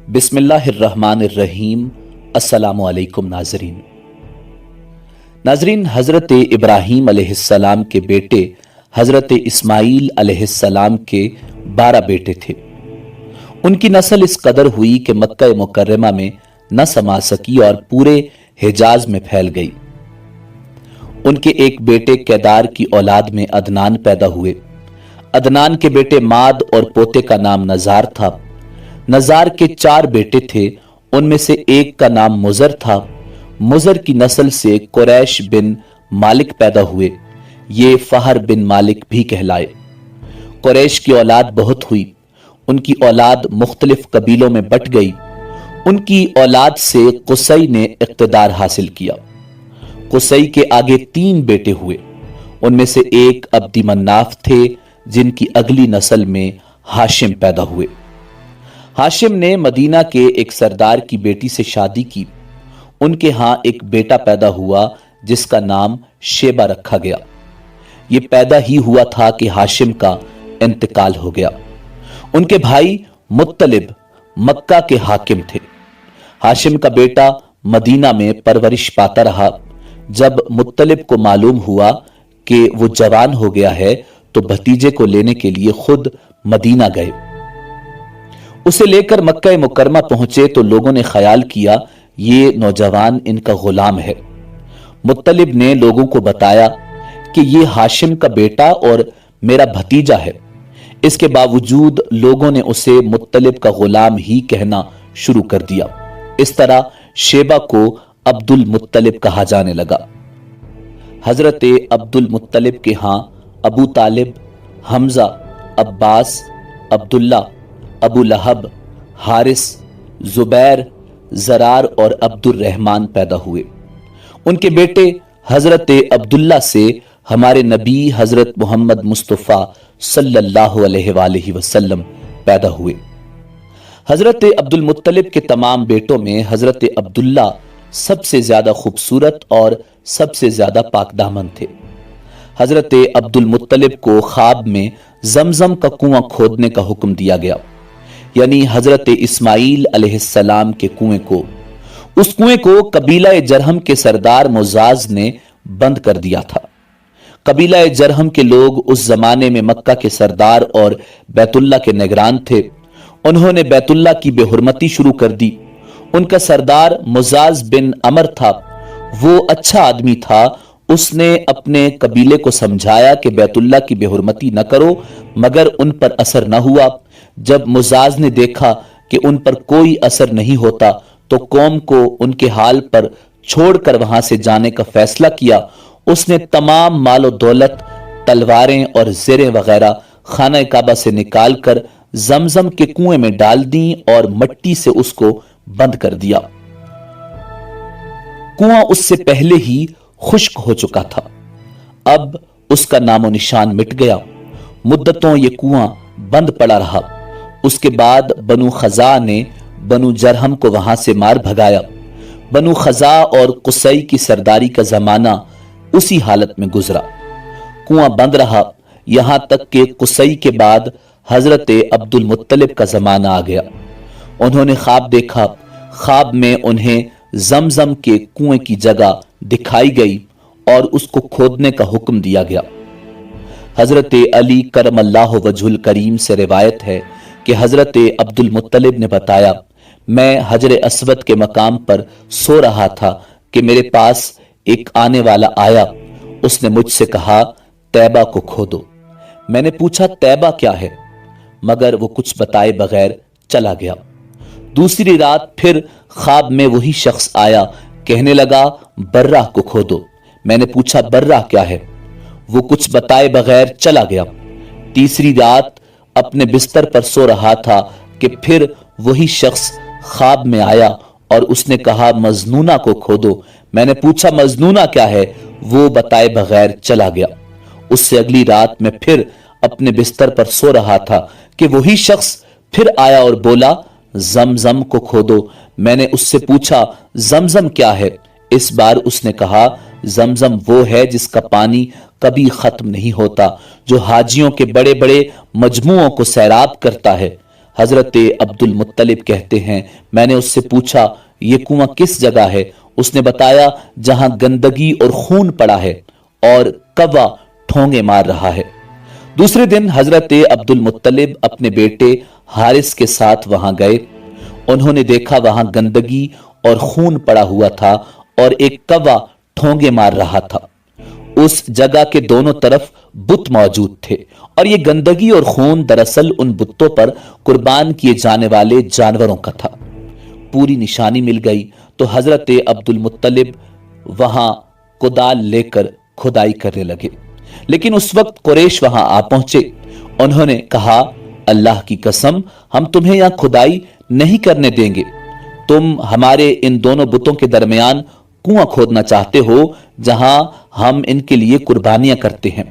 بسم اللہ الرحمن الرحیم۔ السلام علیکم ناظرین، حضرت ابراہیم علیہ السلام کے بیٹے حضرت اسماعیل علیہ السلام کے 12 بیٹے تھے۔ ان کی نسل اس قدر ہوئی کہ مکہ مکرمہ میں نہ سما سکی اور پورے حجاز میں پھیل گئی۔ ان کے ایک بیٹے کیدار کی اولاد میں عدنان پیدا ہوئے۔ عدنان کے بیٹے ماد اور پوتے کا نام نزار تھا۔ نزار کے 4 بیٹے تھے، ان میں سے ایک کا نام مزر تھا۔ مزر کی نسل سے قریش بن مالک پیدا ہوئے، یہ فہر بن مالک بھی کہلائے۔ قریش کی اولاد بہت ہوئی، ان کی اولاد مختلف قبیلوں میں بٹ گئی۔ ان کی اولاد سے قصی نے اقتدار حاصل کیا۔ قصی کے آگے 3 بیٹے ہوئے، ان میں سے ایک عبد مناف تھے، جن کی اگلی نسل میں ہاشم پیدا ہوئے۔ ہاشم نے مدینہ کے ایک سردار کی بیٹی سے شادی کی۔ ان کے ہاں ایک بیٹا پیدا ہوا جس کا نام شیبہ رکھا گیا۔ یہ پیدا ہی ہوا تھا کہ ہاشم کا انتقال ہو گیا۔ ان کے بھائی مطلب مکہ کے حاکم تھے۔ ہاشم کا بیٹا مدینہ میں پرورش پاتا رہا۔ جب مطلب کو معلوم ہوا کہ وہ جوان ہو گیا ہے تو بھتیجے کو لینے کے لیے خود مدینہ گئے۔ اسے لے کر مکہ مکرمہ پہنچے تو لوگوں نے خیال کیا یہ نوجوان ان کا غلام ہے۔ مطلب نے لوگوں کو بتایا کہ یہ ہاشم کا بیٹا اور میرا بھتیجا ہے۔ اس کے باوجود لوگوں نے اسے مطلب کا غلام ہی کہنا شروع کر دیا۔ اس طرح شیبہ کو عبد المطلب کہا جانے لگا۔ حضرت عبد المطلب کے ہاں ابو طالب، حمزہ، عباس، عبداللہ، ابو لہب، حارث، زبیر، زرار اور عبد الرحمن پیدا ہوئے۔ ان کے بیٹے حضرت عبداللہ سے ہمارے نبی حضرت محمد مصطفیٰ صلی اللہ علیہ وآلہ وسلم پیدا ہوئے۔ حضرت عبد المطلب کے تمام بیٹوں میں حضرت عبداللہ سب سے زیادہ خوبصورت اور سب سے زیادہ پاک دامن تھے۔ حضرت عبد المطلب کو خواب میں زمزم کا کنواں کھودنے کا حکم دیا گیا، یعنی حضرت اسماعیل علیہ السلام کے کنویں کو۔ اس کنویں کو قبیلہ جرہم کے سردار مزاز نے بند کر دیا تھا۔ قبیلہ جرہم کے لوگ اس زمانے میں مکہ کے سردار اور بیت اللہ کے نگران تھے۔ انہوں نے بیت اللہ کی بے حرمتی شروع کر دی۔ ان کا سردار مزاز بن عمر تھا، وہ اچھا آدمی تھا۔ اس نے اپنے قبیلے کو سمجھایا کہ بیت اللہ کی بے حرمتی نہ کرو، مگر ان پر اثر نہ ہوا۔ جب مزاز نے دیکھا کہ ان پر کوئی اثر نہیں ہوتا تو قوم کو ان کے حال پر چھوڑ کر وہاں سے جانے کا فیصلہ کیا۔ اس نے تمام مال و دولت، تلواریں اور زریں وغیرہ خانہ کعبہ سے نکال کر زمزم کے کنویں میں ڈال دیں اور مٹی سے اس کو بند کر دیا۔ کنواں اس سے پہلے ہی خشک ہو چکا تھا، اب اس کا نام و نشان مٹ گیا۔ مدتوں یہ کنواں بند پڑا رہا۔ اس کے بعد بنو خزاع نے بنو جرہم کو وہاں سے مار بھگایا۔ بنو خزاع اور قصی کی سرداری کا زمانہ اسی حالت میں گزرا۔ کنواں بند رہا یہاں تک کہ قصی کے بعد حضرت عبد المطلب کا زمانہ آ گیا۔ انہوں نے خواب دیکھا۔ خواب میں انہیں زمزم کے کنویں کی جگہ دکھائی گئی اور اس کو کھودنے کا حکم دیا گیا۔ حضرت علی کرم اللہ وجہ الکریم سے روایت ہے کہ حضرت عبد المطلب نے بتایا، میں حجر اسود کے مقام پر سو رہا تھا کہ میرے پاس ایک آنے والا آیا۔ اس نے مجھ سے کہا طیبہ کو کھودو۔ میں نے پوچھا طیبہ کیا ہے، مگر وہ کچھ بتائے بغیر چلا گیا۔ دوسری رات پھر خواب میں وہی شخص آیا، کہنے لگا برہ کو کھودو۔ میں نے پوچھا برہ کیا ہے، وہ کچھ بتائے بغیر چلا گیا۔ تیسری رات اپنے بستر پر سو رہا تھا کہ پھر وہی شخص خواب میں آیا اور اس نے کہا مجنونہ کو کھودو۔ میں نے پوچھا مجنونہ کیا ہے، وہ بتائے بغیر چلا گیا۔ اس سے اگلی رات میں پھر اپنے بستر پر سو رہا تھا کہ وہی شخص پھر آیا اور بولا زمزم کو کھودو۔ میں نے اس سے پوچھا زمزم کیا ہے، اس بار اس نے کہا زمزم وہ ہے جس کا پانی کبھی ختم نہیں ہوتا، جو حاجیوں کے بڑے بڑے مجموعوں کو سیراب کرتا ہے۔ हजरत अब्दुल मुत्तलिब कहते हैं, मैंने उससे पूछा ये कुआं किस जगह है? उसने बताया जहां गंदगी और खून पड़ा है और कौवा ठोंगे मार रहा है। दूसरे दिन हजरत अब्दुल मुत्तलिब अपने बेटे हारिस के साथ वहां गए। उन्होंने देखा वहां गंदगी और खून पड़ा हुआ था और एक कौवा ठोंगे मार रहा था। उस जगह के दोनों तरफ बुत मौजूद थे और ये गंदगी और खून दरअसल उन बुतों पर कुर्बान किए जाने वाले जानवरों का था। पूरी निशानी मिल गई तो हजरत अब्दुल मुत्तलिब वहां कुदाल लेकर खुदाई करने लगे, लेकिन उस वक्त कुरैश वहां आ पहुंचे। उन्होंने कहा, अल्लाह की कसम, हम तुम्हें यहां खुदाई नहीं करने देंगे। तुम हमारे इन दोनों बुतों के दरमियान कुआं खोदना चाहते हो जहां हम इनके लिए कुर्बानियां करते हैं।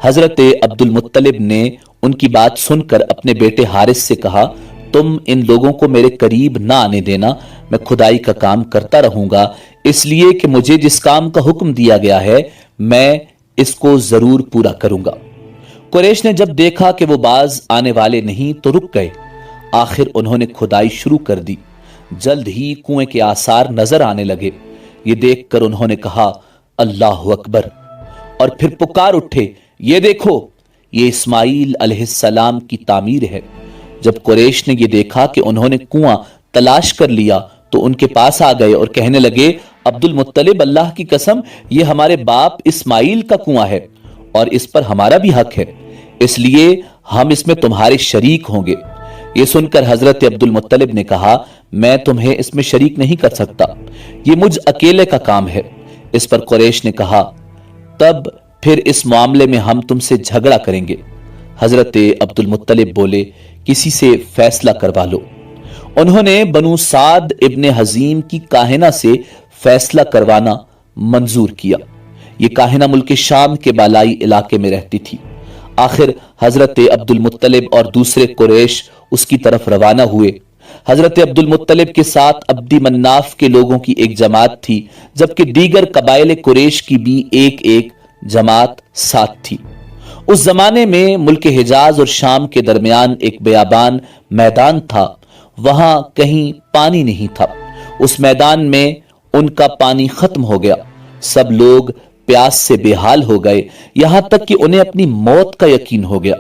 हजरत अब्दुल मुत्तलिब ने उनकी बात सुनकर अपने बेटे हारिस से कहा, तुम इन लोगों को मेरे करीब ना आने देना, मैं खुदाई का काम करता रहूंगा, इसलिए कि मुझे जिस काम का हुक्म दिया गया है मैं इसको जरूर पूरा करूंगा। कुरैश ने जब देखा कि वो बाज आने वाले नहीं तो रुक गए। आखिर उन्होंने खुदाई शुरू कर दी। जल्द ही कुएं के आसार नजर आने लगे। ये देखकर उन्होंने कहा, अल्लाह अकबर, और फिर पुकार उठे, ये देखो, ये इस्माइल अलैहिस्सलाम की तामीर है। जब कुरैश ने ये देखा कि उन्होंने कुआं तलाश कर लिया तो उनके पास आ गए और कहने लगे, अब्दुल मुत्तलिब, अल्लाह की कसम, ये हमारे बाप इस्माइल का कुआं है और इस पर हमारा भी हक है, इसलिए हम इसमें तुम्हारे शरीक होंगे। ये सुनकर हजरत अब्दुल मुत्तलिब ने कहा, मैं तुम्हें इसमें शरीक नहीं कर सकता, ये मुझ अकेले का काम है। इस पर कुरैश ने कहा, तब फिर इस मामले में हम तुमसे झगड़ा करेंगे। हजरत अब्दुल मुत्तलिब बोले, किसी से फैसला करवा लो। उन्होंने बनु साद इब्ने हजीम की काहिना से फैसला करवाना मंजूर किया। ये काहिना मुल्क शाम के बालाई इलाके में रहती थी। आखिर हजरत अब्दुल मुत्तलिब और दूसरे कुरैश उसकी तरफ रवाना हुए। हजरत अब्दुल मुत्तलिब के साथ अब्दी मन्नाफ के लोगों की एक जमात थी, जबकि दीगर कबाइल कुरैश की भी एक एक जमात साथ थी। उस जमाने में मुल्क हिजाज और शाम के दरमियान एक बेयाबान मैदान था। वहां कहीं पानी नहीं था। उस मैदान में उनका पानी खत्म हो गया। सब लोग प्यास से बेहाल हो गए, यहां तक कि उन्हें अपनी मौत का यकीन हो गया।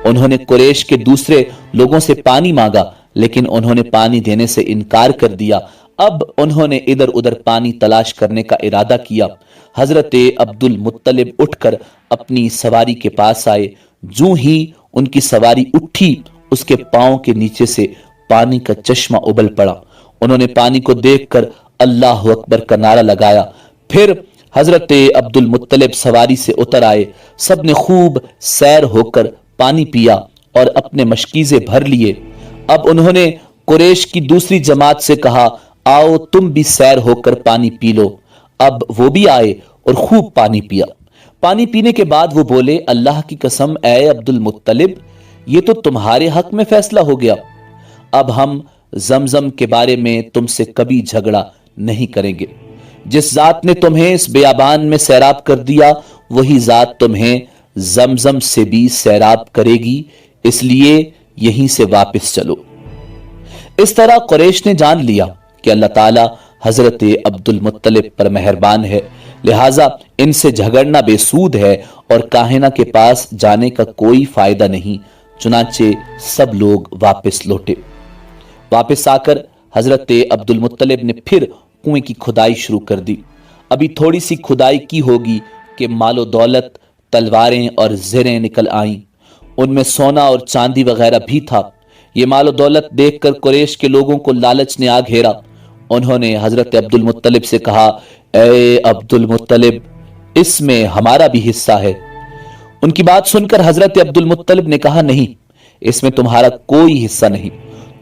उन्होंने कुरैश के दूसरे लोगों से पानी मांगा, लेकिन उन्होंने पानी देने से इनकार कर दिया। अब उन्होंने इधर उधर पानी तलाश करने का इरादा किया। हजरत अब्दुल मुत्तलिब उठकर अपनी सवारी के पास आए। जूं ही उनकी सवारी उठी, उसके पांव के नीचे से पानी का चश्मा उबल पड़ा। उन्होंने पानी को देखकर अल्लाह अकबर का नारा लगाया। फिर हजरत अब्दुल मुत्तलिब सवारी से उतर आए। सबने खूब सैर होकर पानी पिया और अपने मशकीजे भर लिए। अब उन्होंने कुरैश की दूसरी जमात से कहा, आओ तुम भी सैर होकर पानी पी लो। अब वो भी आए और खूब पानी पिया। पानी पीने के बाद वो बोले, अल्लाह की कसम, ऐ अब्दुल मुत्तलिब, ये तो तुम्हारे हक में फैसला हो गया। अब हम जमजम के बारे में तुमसे कभी झगड़ा नहीं करेंगे। जिस जात ने तुम्हें इस बेयाबान में सैराब कर दिया, वही जात तुम्हें जमजम से भी सैराब करेगी, इसलिए यहीं से वापस चलो। इस तरह कुरैश ने जान लिया कि अल्लाह ताला हजरत अब्दुल मुत्तलिब पर मेहरबान है, लिहाजा इनसे झगड़ना बेसूद है और काहिना के पास जाने का कोई फायदा नहीं। चुनाचे सब लोग वापस लौटे। वापस आकर हजरत अब्दुल मुत्तलिब ने फिर कुएं की खुदाई शुरू कर दी। अभी थोड़ी सी खुदाई की होगी कि मालो दौलत, तलवारें और ज़रें निकल आईं। उनमें सोना और चांदी वगैरह भी था। ये मालो दौलत देखकर कुरैश के लोगों को लालच ने आ घेरा। उन्होंने हजरत अब्दुल मुत्तलिब से कहा, ए अब्दुल मुत्तलिब, इसमें हमारा भी हिस्सा है। उनकी बात सुनकर हजरत अब्दुल मुत्तलिब ने कहा, नहीं, इसमें तुम्हारा कोई हिस्सा नहीं,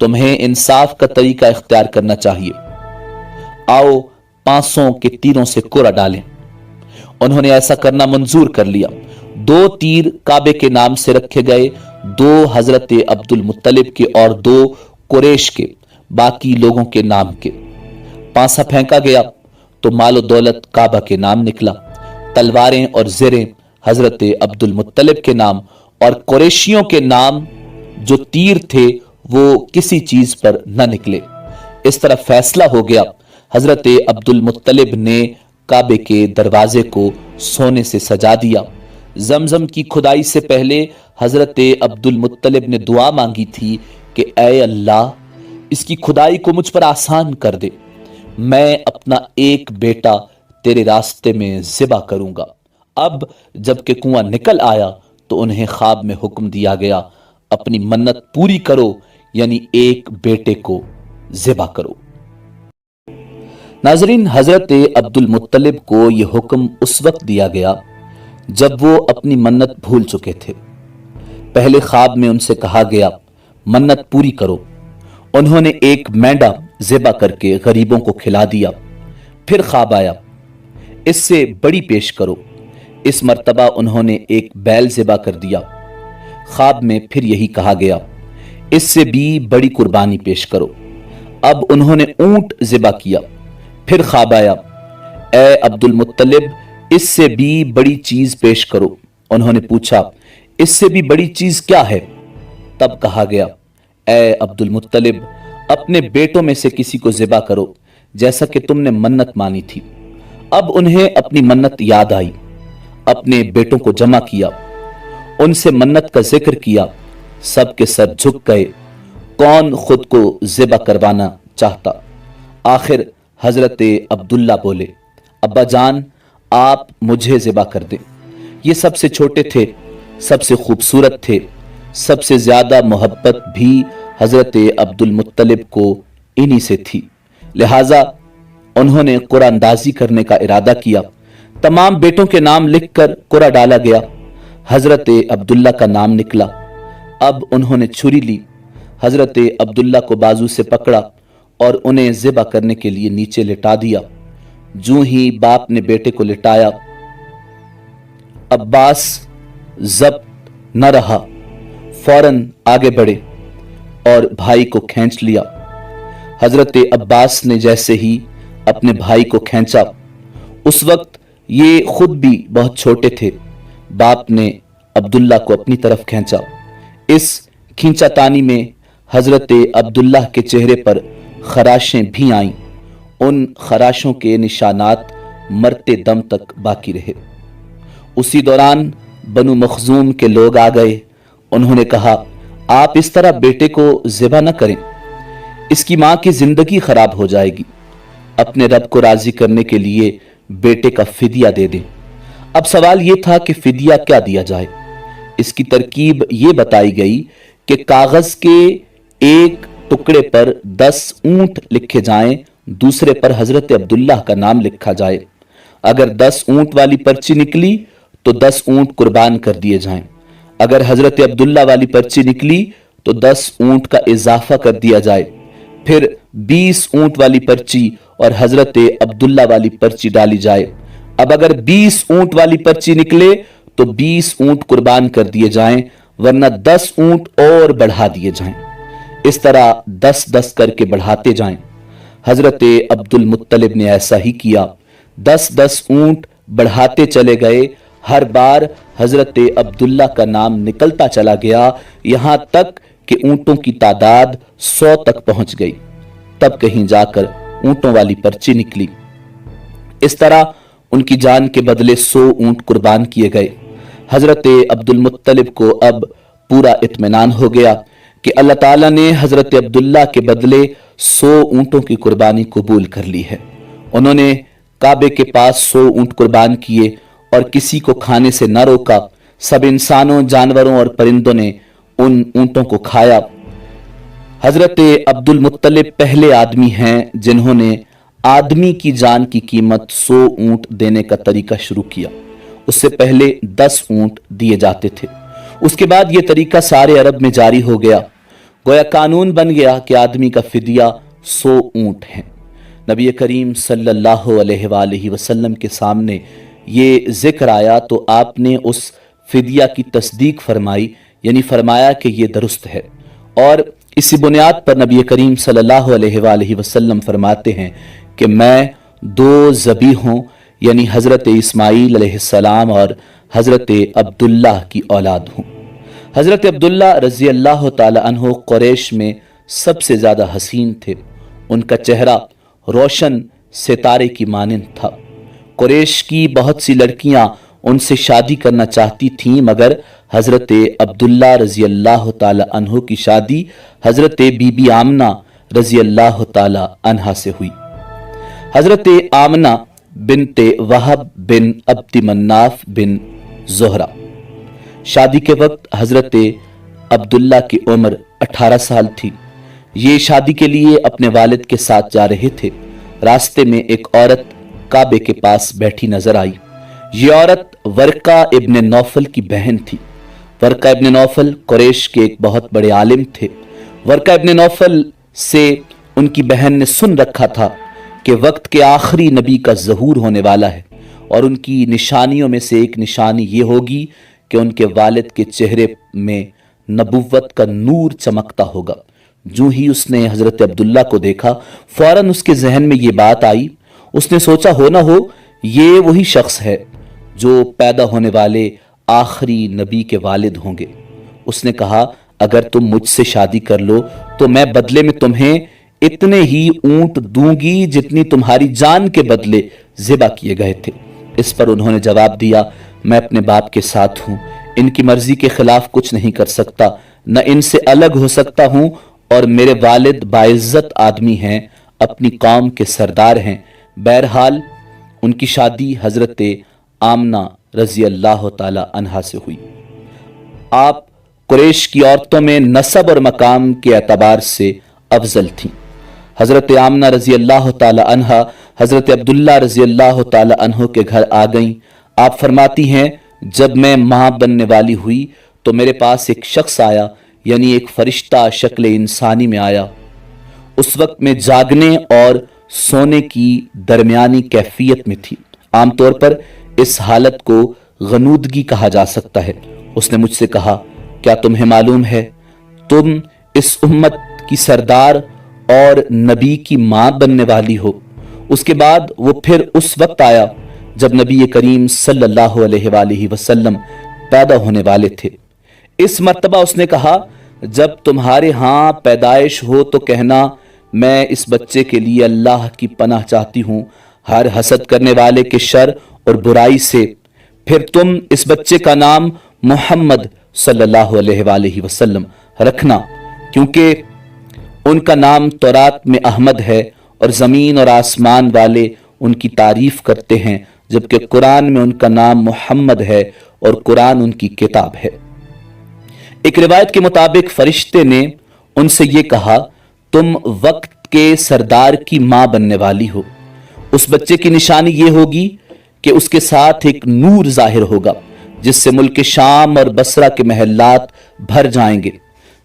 तुम्हें इंसाफ का तरीका इख्तियार करना चाहिए। आओ 500 के तीरों से कोरा डालें। उन्होंने ऐसा करना मंजूर कर लिया। 2 तीर काबे के नाम से रखे गए, 2 हजरत अब्दुल मुत्तलिब के और 2 कुरैश के, बाकी लोगों के नाम के। पांसा फेंका गया तो मालो दौलत काबा के नाम निकला। तलवारें और ज़रें हजरत अब्दुल मुत्तलिब के नाम और कुरैशियों के नाम जो तीर थे वो किसी चीज पर न निकले। इस तरह फैसला हो गया। हजरत अब्दुल मुत्तलिब ने काबे के दरवाजे को सोने से सजा दिया। जमजम की खुदाई से पहले हजरत अब्दुल मुत्तलिब ने दुआ मांगी थी कि ऐ अल्लाह, इसकी खुदाई को मुझ पर आसान कर दे, मैं अपना एक बेटा तेरे रास्ते में ज़िबा करूंगा। अब जबकि कुआं निकल आया तो उन्हें ख्वाब में हुक्म दिया गया, अपनी मन्नत पूरी करो, यानी एक बेटे को ज़िबा करो। नाजरीन, हजरत अब्दुल मुत्तलिब को यह हुक्म उस वक्त दिया गया जब वो अपनी मन्नत भूल चुके थे। पहले ख्वाब में उनसे कहा गया, मन्नत पूरी करो। उन्होंने एक मेंढा ज़िबा करके गरीबों को खिला दिया। फिर ख्वाब आया, इससे बड़ी पेश करो। इस मर्तबा उन्होंने एक बैल ज़िबा कर दिया। ख्वाब में फिर यही कहा गया, इससे भी बड़ी कुर्बानी पेश करो। अब उन्होंने ऊंट ज़िबा किया। फिर ख्वाब आया, ए अब्दुल मुत्तलिब, इससे भी बड़ी चीज पेश करो। उन्होंने पूछा, इससे भी बड़ी चीज क्या है? तब कहा गया, ए अब्दुल मुत्तलिब, अपने बेटों में से किसी को ज़िबा करो, जैसा कि तुमने मन्नत मानी थी। अब उन्हें अपनी मन्नत याद आई। अपने बेटों को जमा किया, उनसे मन्नत का जिक्र किया। सबके सर झुक गए। कौन खुद को ज़िबा करवाना चाहता? आखिर हजरत अब्दुल्ला बोले, अब्बा जान, आप मुझे ज़िबा कर दें। ये सबसे छोटे थे, सबसे खूबसूरत थे। सबसे ज्यादा मोहब्बत भी हजरत अब्दुल मुत्तलिब को इन्हीं से थी। लिहाजा उन्होंने कुरानदाजी करने का इरादा किया। तमाम बेटों के नाम लिखकर कुरा डाला गया। हजरत अब्दुल्ला का नाम निकला। अब उन्होंने छुरी ली, हजरत अब्दुल्ला को बाजू से पकड़ा और उन्हें ज़िबा करने के लिए नीचे लिटा दिया। जूं ही बाप ने बेटे को लिटाया, अब्बास ज़ब्त न रहा, फौरन आगे बढ़े और भाई को खींच लिया। हजरत अब्बास ने जैसे ही अपने भाई को खींचा, उस वक्त ये खुद भी बहुत छोटे थे। बाप ने अब्दुल्ला को अपनी तरफ खींचा। इस खींचातानी में हजरत अब्दुल्ला के चेहरे पर खराशें भी आईं। उन खराशों के निशानात मरते दम तक बाकी रहे। उसी दौरान बनु मखजूम के लोग आ गए। उन्होंने कहा, आप इस तरह बेटे को ज़िबा न करें, इसकी मां की जिंदगी खराब हो जाएगी। अपने रब को राजी करने के लिए बेटे का फिदिया दे दें। अब सवाल यह था कि फिदिया क्या दिया जाए। इसकी तरकीब यह बताई गई कि कागज के एक टुकड़े पर 10 ऊंट लिखे जाएं, दूसरे पर हजरत अब्दुल्लाह का नाम लिखा जाए। अगर 10 ऊंट वाली पर्ची निकली तो 10 ऊंट कुर्बान कर दिए जाएं। अगर हजरत अब्दुल्ला वाली पर्ची निकली तो 10 ऊंट का इजाफा कर दिया जाए। फिर 20 ऊंट वाली पर्ची और हजरत अब्दुल्ला वाली पर्ची डाली जाए। अब अगर 20 ऊंट वाली पर्ची निकले तो 20 ऊंट कुर्बान कर दिए जाएं, वरना 10 ऊंट और बढ़ा दिए जाएं। इस तरह 10-10 करके बढ़ाते जाएं। हजरत अब्दुल मुत्तलिब ने ऐसा ही किया। 10-10 ऊंट बढ़ाते चले गए। हर बार हजरत अब्दुल्ला का नाम निकलता चला गया, यहां तक कि ऊंटों की तादाद 100 तक पहुंच गई। तब कहीं जाकर ऊंटों वाली पर्ची निकली। इस तरह उनकी जान के बदले 100 ऊंट कुर्बान किए गए। हजरत अब्दुल मुत्तलिब को अब पूरा इत्मीनान हो गया कि अल्लाह ताला ने हजरत अब्दुल्ला के बदले 100 ऊंटों की कुर्बानी कबूल कर ली है। उन्होंने काबे के पास 100 ऊंट कुर्बान किए और किसी को खाने से न रोका। सब इंसानों, जानवरों और परिंदों ने उन ऊंटों को खाया। हजरत अब्दुल मुत्तलिब पहले आदमी हैं जिन्होंने आदमी की जान की कीमत 100 ऊंट देने का तरीका शुरू किया। उससे पहले 10 ऊंट दिए जाते थे। उसके बाद यह तरीका सारे अरब में जारी हो गया। गोया कानून बन गया कि आदमी का फिदिया 100 ऊंट है। नबी करीम सल्लल्लाहु अलैहि वसल्लम के सामने ये जिक्र आया तो आपने उस फिदिया की तस्दीक फरमाई, यानी फरमाया कि ये दुरुस्त है। और इसी बुनियाद पर नबी करीम सल्लल्लाहु अलैहि वसल्लम फरमाते हैं कि मैं 2 ज़बीहों यानी हज़रत इस्माईल अलैहिस्सलाम और हज़रत अब्दुल्लाह की औलाद हूँ। हज़रत अब्दुल्ला रज़ी अल्लाह ताला अन्हो कुरैश में सबसे ज़्यादा हसीन थे। उनका चेहरा रोशन सितारे की मानिंद था। कुरैश की बहुत सी लड़कियां उनसे शादी करना चाहती थीं, मगर हज़रत अब्दुल्ला रज़ी अल्लाह ताला अन्हो की शादी हज़रत बीबी आमना रज़ी अल्लाह ताला अन्हा से हुई। हज़रत आमना बिनते वहब बिन अब्द मन्नाफ बिन ज़ोहरा। शादी के वक्त हज़रत अब्दुल्ला की उम्र 18 साल थी। ये शादी के लिए अपने वालिद के साथ जा रहे थे। रास्ते में एक औरत काबे के पास बैठी नजर आई। ये औरत वर्का इब्न नौफल की बहन थी। वर्का इब्न नौफल कुरैश के एक बहुत बड़े आलिम थे। वर्का इब्न नौफल से उनकी बहन ने सुन रखा था कि वक्त के आखिरी नबी का ज़हूर होने वाला है और उनकी निशानियों में से एक निशानी ये होगी कि उनके वालिद के चेहरे में नबुव्वत का नूर चमकता होगा। जो ही उसने हज़रत अब्दुल्ला को देखा, फौरन उसके जहन में ये बात आई। उसने सोचा हो ना हो ये वही शख्स है जो पैदा होने वाले आखिरी नबी के वालिद होंगे। उसने कहा, अगर तुम मुझसे शादी कर लो तो मैं बदले में तुम्हें इतने ही ऊंट दूंगी जितनी तुम्हारी जान के बदले ज़िबा किए गए थे। इस पर उन्होंने जवाब दिया, मैं अपने बाप के साथ हूं, इनकी मर्जी के खिलाफ कुछ नहीं कर सकता, न इनसे अलग हो सकता हूं, और मेरे वालिद बाइज्जत आदमी हैं, अपनी कौम के सरदार हैं। बहरहाल उनकी शादी हज़रत आमना रज़ी अल्लाह ताला अन्हा से हुई। आप कुरैश की औरतों में नसब और मकाम के एतबार से अफजल थीं। हज़रत आमना रज़ी अल्लाह ताला अन्हा हज़रत अब्दुल्ला रज़ी अल्लाह ताला अन्हो के घर आ गईं। आप फरमाती हैं, जब मैं माँ बनने वाली हुई तो मेरे पास एक शख्स आया, यानी एक फरिश्ता शक्ल इंसानी में आया। उस वक्त मैं जागने और सोने की दरमियानी कैफियत में थी। आमतौर पर इस हालत को गनूदगी कहा जा सकता है। उसने मुझसे कहा, क्या तुम्हें मालूम है तुम इस उम्मत की सरदार और नबी की माँ बनने वाली हो। उसके बाद वो फिर उस वक्त आया जब नबी करीम सल्लल्लाहु अलैहि वसल्लम पैदा होने वाले थे। इस मर्तबा उसने कहा, जब तुम्हारे यहाँ पैदाइश हो तो कहना, मैं इस बच्चे के लिए अल्लाह की पनाह चाहती हूँ हर हसद करने वाले के शर और बुराई से। फिर तुम इस बच्चे का नाम मोहम्मद सल्लल्लाहु अलैहि वसल्लम रखना, क्योंकि उनका नाम तौरात में अहमद है और ज़मीन और आसमान वाले उनकी तारीफ करते हैं, जबकि कुरान में उनका नाम मोहम्मद है और कुरान उनकी किताब है। एक रिवायत के मुताबिक फरिश्ते ने उनसे ये कहा, तुम वक्त के सरदार की माँ बनने वाली हो। उस बच्चे की निशानी ये होगी कि उसके साथ एक नूर जाहिर होगा जिससे मुल्क शाम और बसरा के महल्लात भर जाएंगे।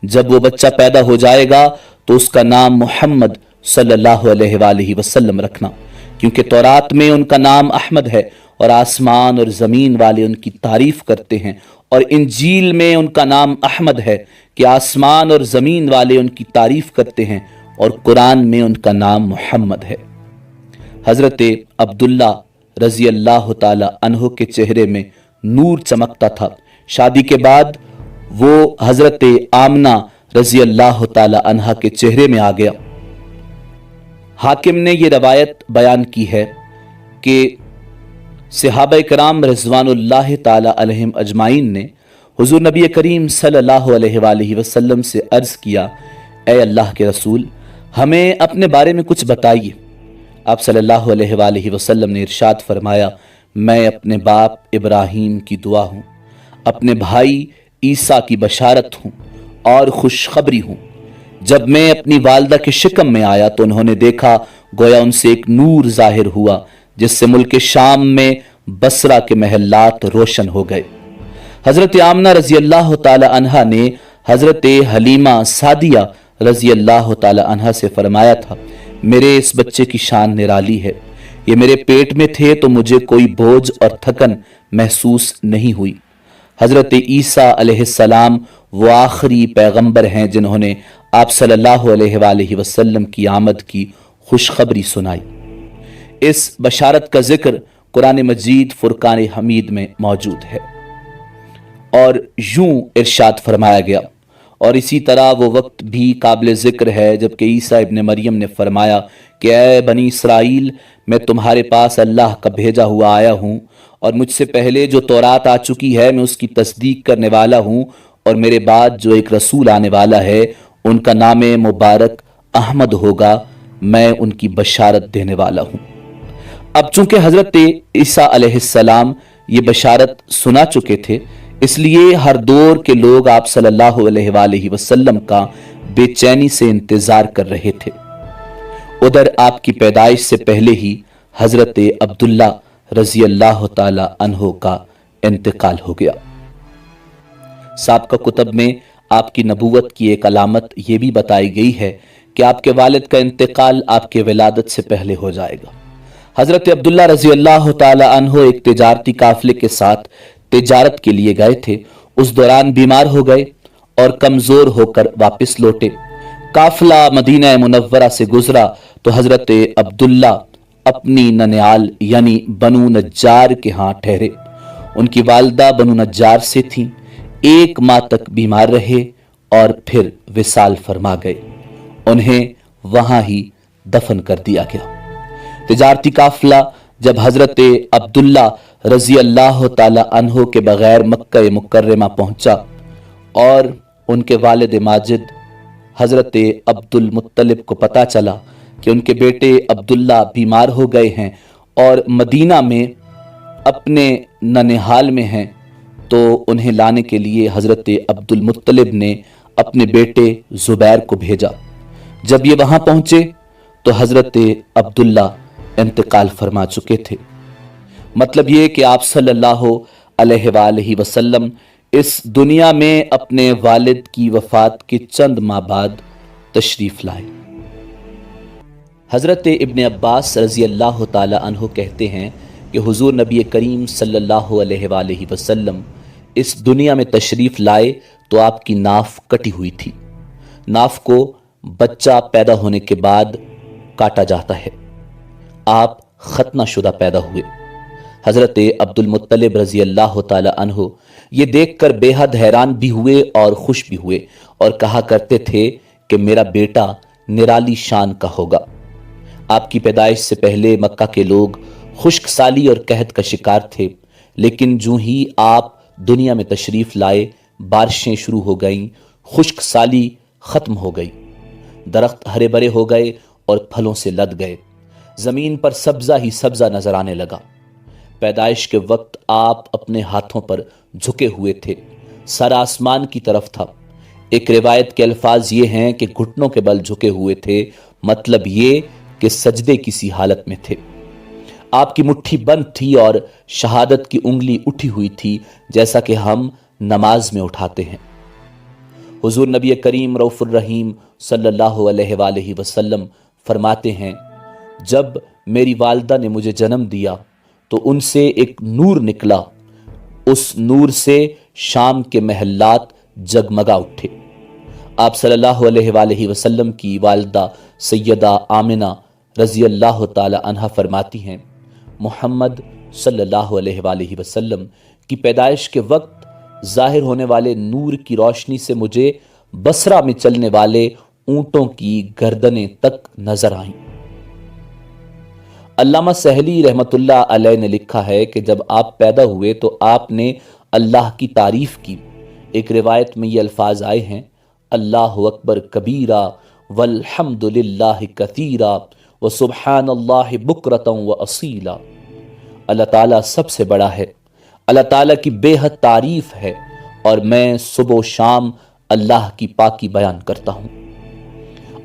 जब वो बच्चा पैदा हो जाएगा तो उसका नाम मोहम्मद सल्लल्लाहु अलैहि वसल्लम रखना, क्योंकि तौरात में उनका नाम अहमद है और आसमान और ज़मीन वाले उनकी तारीफ करते हैं, और इंजील में उनका नाम अहमद है कि आसमान और ज़मीन वाले उनकी तारीफ करते हैं, और कुरान में उनका नाम मोहम्मद है। हज़रत अब्दुल्ला रज़ी अल्लाह ताला अन्हो के चेहरे में नूर चमकता था। शादी के बाद वो हज़रत आमना रज़ी अल्लाह ताला अन्हा के चेहरे में आ गया। हाकिम ने ये रवायत बयान की है कि सहाबा कराम रिज़वानुल्लाह ताला अलैहिम अजमाइन ने हुज़ूर नबी करीम सल्लल्लाहु अलैहि वसल्लम से अर्ज़ किया, ए अल्लाह के रसूल, हमें अपने बारे में कुछ बताइए। आप सल्लल्लाहु अलैहि वसल्लम ने इरशाद फरमाया, मैं अपने बाप इब्राहीम की दुआ हूँ, अपने भाई ईसा की बशारत हूँ और खुशखबरी हूँ। जब मैं अपनी वालदा के शिकम में आया तो उन्होंने देखा, गोया उनसे एक नूर जाहिर हुआ जिससे मुल्क शाम में बसरा के महल्लात रोशन हो गए। हज़रत आमना रज़ी अल्लाह ताला अन्हा ने हज़रत हलीमा सादिया रज़ी अल्लाह ताला अन्हा से फरमाया था, मेरे इस बच्चे की शान निराली है। ये मेरे पेट में थे तो मुझे कोई बोझ और थकन महसूस नहीं हुई। हज़रत ईसा अलैहिस्सलाम वो आखिरी पैगंबर हैं जिन्होंने आप सल्लल्लाहु अलैहि वसल्लम की आमद की खुशखबरी सुनाई। इस बशारत का जिक्र कुरान मजीद फुरकान हमीद में मौजूद है। और यूं इरशाद फरमाया गया। और इसी तरह वो वक्त भी काबिल ज़िक्र है जबकि ईसा इब्न मरियम ने फरमाया कि ऐ बनी इसराइल, मैं तुम्हारे पास अल्लाह का भेजा हुआ आया हूँ और मुझसे पहले जो तौरात आ चुकी है मैं उसकी तस्दीक करने वाला हूँ, और मेरे बाद जो एक रसूल आने वाला है उनका नाम मुबारक अहमद होगा, मैं उनकी बशारत देने वाला हूँ। अब चूंकि हज़रत ईसा अलैहिस्सलाम ये बशारत सुना चुके थे, इसलिए हर दौर के लोग आप सल्लल्लाहु अलैहि वसल्लम का बेचैनी से इंतजार कर रहे थे। उधर आपकी पैदाइश से पहले ही हजरत अब्दुल्ला रजी अल्लाह ताला अन्हो का इंतकाल हो गया। साबका कुतब में आपकी नबूवत की एक अलामत यह भी बताई गई है कि आपके वालिद का इंतकाल आपके विलादत से पहले हो जाएगा। हजरत अब्दुल्ला रजी अल्लाह ताला अन्हो एक तिजारती काफिले के साथ तिजारत के लिए गए थे। उस दौरान बीमार हो गए और कमजोर होकर वापस लौटे। काफिला मदीना मुनव्वरा से गुजरा तो हजरत अब्दुल्ला अपनी ननियाल यानी बनु नज्जार के यहाँ ठहरे। उनकी वालदा बनु नज्जार से थीं। 1 माह तक बीमार रहे और फिर विसाल फरमा गए। उन्हें वहां ही दफन कर दिया गया। तिजारती काफिला जब हजरत अब्दुल्ला रजी अल्लाह ताला अन्हो के बगैर मक्का मुकर्रमा पहुंचा और उनके वालिद माजिद हजरत अब्दुल मुत्तलिब को पता चला कि उनके बेटे अब्दुल्ला बीमार हो गए हैं और मदीना में अपने ननिहाल में हैं, तो उन्हें लाने के लिए हजरत अब्दुल मुत्तलिब ने अपने बेटे जुबैर को भेजा। जब ये वहां पहुंचे तो हजरत अब्दुल्ला इंतकाल फरमा चुके थे। मतलब ये कि आप सल्लल्लाहु अलैहि वसल्लम इस दुनिया में अपने वालिद की वफात के चंद माह बाद तशरीफ लाए। हजरत इब्न अब्बास रजी अल्लाह ताला अन्हु कहते हैं कि हुजूर नबी करीम सल्लल्लाहु अलैहि वसल्लम इस दुनिया में तशरीफ लाए तो आपकी नाफ कटी हुई थी। नाफ को बच्चा पैदा होने के बाद काटा जाता है। आप खतना शुदा पैदा हुए। हजरत अब्दुल मुत्तलिब रजी अल्लाह ताला अन्हु ये देखकर बेहद हैरान भी हुए और खुश भी हुए और कहा करते थे कि मेरा बेटा निराली शान का होगा। आपकी पैदाइश से पहले मक्का के लोग खुश्क साली और कहत का शिकार थे, लेकिन जो ही आप दुनिया में तशरीफ लाए बारिशें शुरू हो गईं, खुश्क साली खत्म हो गई, दरख्त हरे भरे हो गए और फलों से लद गए, जमीन पर सब्जा ही सब्जा नजर आने लगा। पैदाइश के वक्त आप अपने हाथों पर झुके हुए थे, सर आसमान की तरफ था। एक रिवायत के अल्फाज ये हैं कि घुटनों के बल झुके हुए थे, मतलब ये कि सजदे किसी हालत में थे। आपकी मुट्ठी बंद थी और शहादत की उंगली उठी हुई थी, जैसा कि हम नमाज में उठाते हैं। हुजूर नबी करीम रऊफुर रहीम सल्लल्लाहु अलैहि वसल्लम फरमाते हैं, जब मेरी वालदा ने मुझे जन्म दिया तो उनसे एक नूर निकला, उस नूर से शाम के महल्लात जगमगा उठे। आप सल्लल्लाहु अलैहि वसल्लम की वालदा सैयदा आमिना रजी अल्लाह ताला अन्हा फरमाती हैं, मोहम्मद सल्लल्लाहु अलैहि वसल्लम की पैदाइश के वक्त जाहिर होने वाले नूर की रोशनी से मुझे बसरा में चलने वाले ऊंटों की गर्दनें तक नजर आईं। अल्लामा सहली रहमतुल्लाह अलैह ने लिखा है कि जब आप पैदा हुए तो आपने अल्लाह की तारीफ की। एक रिवायत में ये अल्फाज आए हैं, अल्लाहु अकबर कबीरा वल्हम्दुलिल्लाहि कसीरा व सुब्हानल्लाहि बुकरतन व असीला। अल्लाह ताला सबसे बड़ा है, अल्लाह ताला की बेहद तारीफ है और मैं सुबह शाम अल्लाह की पाकी बयान करता हूँ।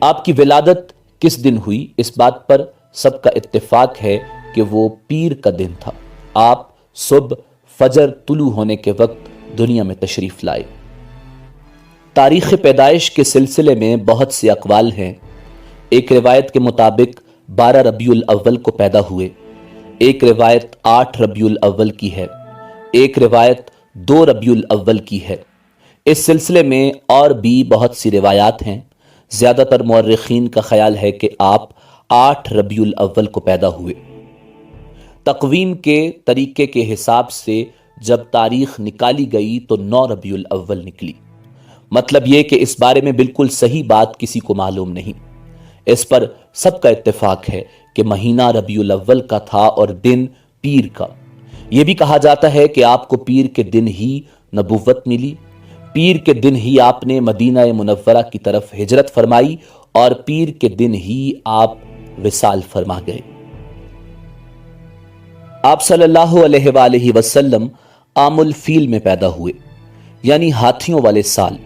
आपकी विलादत किस दिन हुई, इस बात पर सबका इत्तेफाक है कि वो पीर का दिन था। आप सुबह फजर तुलू होने के वक्त दुनिया में तशरीफ लाए। तारीख़ पैदाइश के सिलसिले में बहुत से अक़वाल हैं। एक रिवायत के मुताबिक 12 रबीउल अव्वल को पैदा हुए, एक रिवायत 8 रबीउल अव्वल की है, एक रिवायत 2 रबीउल अव्वल की है। इस सिलसिले में और भी बहुत सी रिवायात हैं। ज़्यादातर मुअर्रिखीन का ख्याल है कि आप 8 रबीउल अव्वल को पैदा हुए। तक़वीम के तरीके के हिसाब से जब तारीख निकाली गई तो 9 रबीउल अव्वल निकली। मतलब ये कि इस बारे में बिल्कुल सही बात किसी को मालूम नहीं। इस पर सबका इत्तेफाक है कि महीना रबीउल अव्वल का था और दिन पीर का। यह भी कहा जाता है कि आपको पीर के दिन ही नबुव्वत मिली, पीर के दिन ही आपने मदीना मुनव्वरा की तरफ हिजरत फरमाई और पीर के दिन ही आप विसाल फरमा गए। आप सल्लल्लाहु अलैहि वसल्लम आमुल फील में पैदा हुए, यानी हाथियों वाले साल।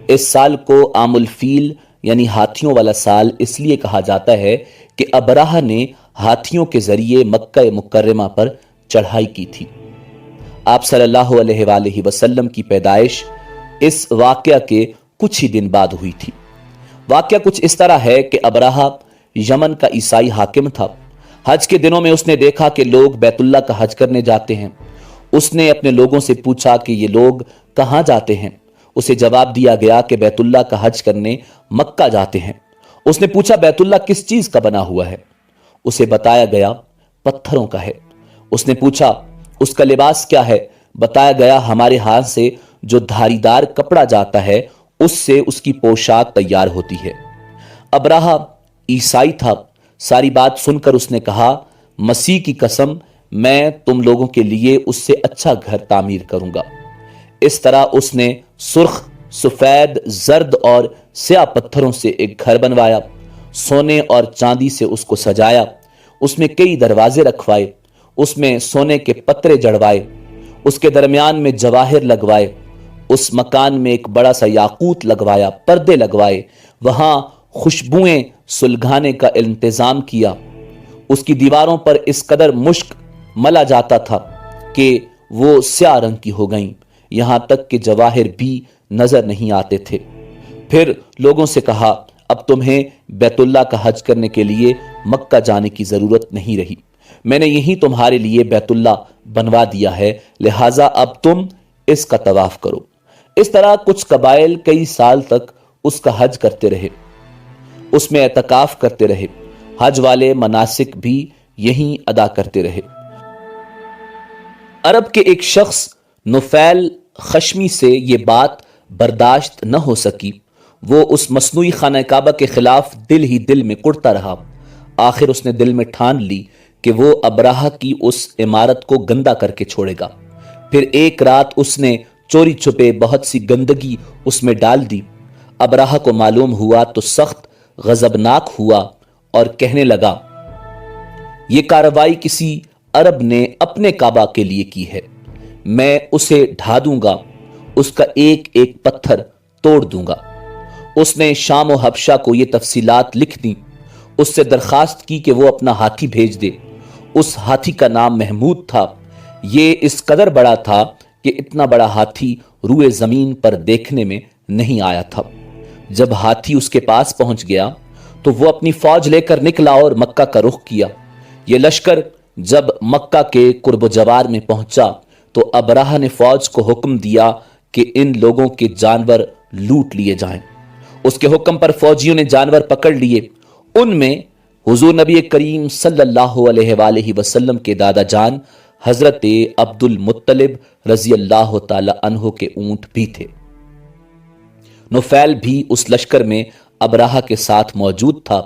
इस साल को आमुल फील यानी हाथियों वाला साल इसलिए कहा जाता है कि अबराह ने हाथियों के जरिए मक्का मुकर्रमा पर चढ़ाई की थी। आप सल्लल्लाहु अलैहि वसल्लम की पैदाइश इस वाकया के कुछ ही दिन बाद हुई थी। वाकया कुछ इस तरह है कि अबराह यमन का ईसाई हाकिम था। हज के दिनों में उसने देखा कि लोग बैतुल्लाह का हज करने जाते हैं। उसने अपने लोगों से पूछा कि ये लोग कहाँ जाते हैं। उसे जवाब दिया गया कि बैतुल्लाह का हज करने मक्का जाते हैं। उसने पूछा बैतुल्लाह किस चीज का बना हुआ है। उसे बताया गया पत्थरों का है। उसने पूछा उसका लिबास क्या है। बताया गया हमारे हाथ से जो धारीदार कपड़ा जाता है उससे उसकी पोशाक तैयार होती है। अबराह ईसाई था। सारी बात सुनकर उसने कहा मसीह की कसम मैं तुम लोगों के लिए उससे अच्छा घर तामीर करूंगा। इस तरह उसने सुर्ख, सफेद, जर्द और स्याह पत्थरों से एक घर बनवाया। सोने और चांदी से उसको सजाया। उसमें कई दरवाजे रखवाए। उसमें सोने के पत्रे जड़वाए। उसके दरमियान में जवाहिर लगवाए। उस मकान में एक बड़ा सा याकूत लगवाया, पर्दे लगवाए। वहां खुशबुएं सुलगाने का इंतजाम किया। उसकी दीवारों पर इस कदर मुश्क मला जाता था कि वो स्याह रंग की हो गईं, यहां तक कि जवाहिर भी नजर नहीं आते थे। फिर लोगों से कहा अब तुम्हें बैतुल्लाह का हज करने के लिए मक्का जाने की जरूरत नहीं रही। मैंने यही तुम्हारे लिए बैतुल्लाह बनवा दिया है, लिहाजा अब तुम इसका तवाफ करो। इस तरह कुछ कबाइल कई साल तक उसका हज करते रहे, उसमें एतकाफ करते रहे। हज वाले मनासिक भी यहीं अदा करते रहे। अरब के एक शख्स नुफैल खशमी से यह बात बर्दाश्त न हो सकी। वो उस मसनूई खाना काबा के खिलाफ दिल ही दिल में कुड़ता रहा। आखिर उसने दिल में ठान ली कि वो अबराह की उस इमारत को गंदा करके छोड़ेगा। फिर एक रात उसने चोरी छुपे बहुत सी गंदगी उसमें डाल दी। अबराह को मालूम हुआ तो सख्त गजबनाक हुआ और कहने लगा ये कार्रवाई किसी अरब ने अपने काबा के लिए की है। मैं उसे ढा दूंगा, उसका एक एक पत्थर तोड़ दूंगा। उसने शाम और हबशा को ये तफसीलात लिख दी। उससे दरखास्त की कि वो अपना हाथी भेज दे। उस हाथी का नाम महमूद था। ये इस कदर बड़ा था कि इतना बड़ा हाथी रूए जमीन पर देखने में नहीं आया था। जब हाथी उसके पास पहुंच गया तो वो अपनी फौज लेकर निकला और मक्का का रुख किया। ये लश्कर जब मक्का के कुर्ब जवार में पहुंचा तो अबराह ने फौज को हुक्म दिया कि इन लोगों के जानवर लूट लिए जाएं। उसके हुक्म पर फौजियों ने जानवर पकड़ लिए। उनमें हुजूर नबी करीम सल्लल्लाहु अलैहि वसल्लम के दादा जान हजरत अब्दुल मुत्तलिब रजी अल्लाह ताला अन्हो के ऊंट भी थे। नुफैल भी उस लश्कर में अबराह के साथ मौजूद था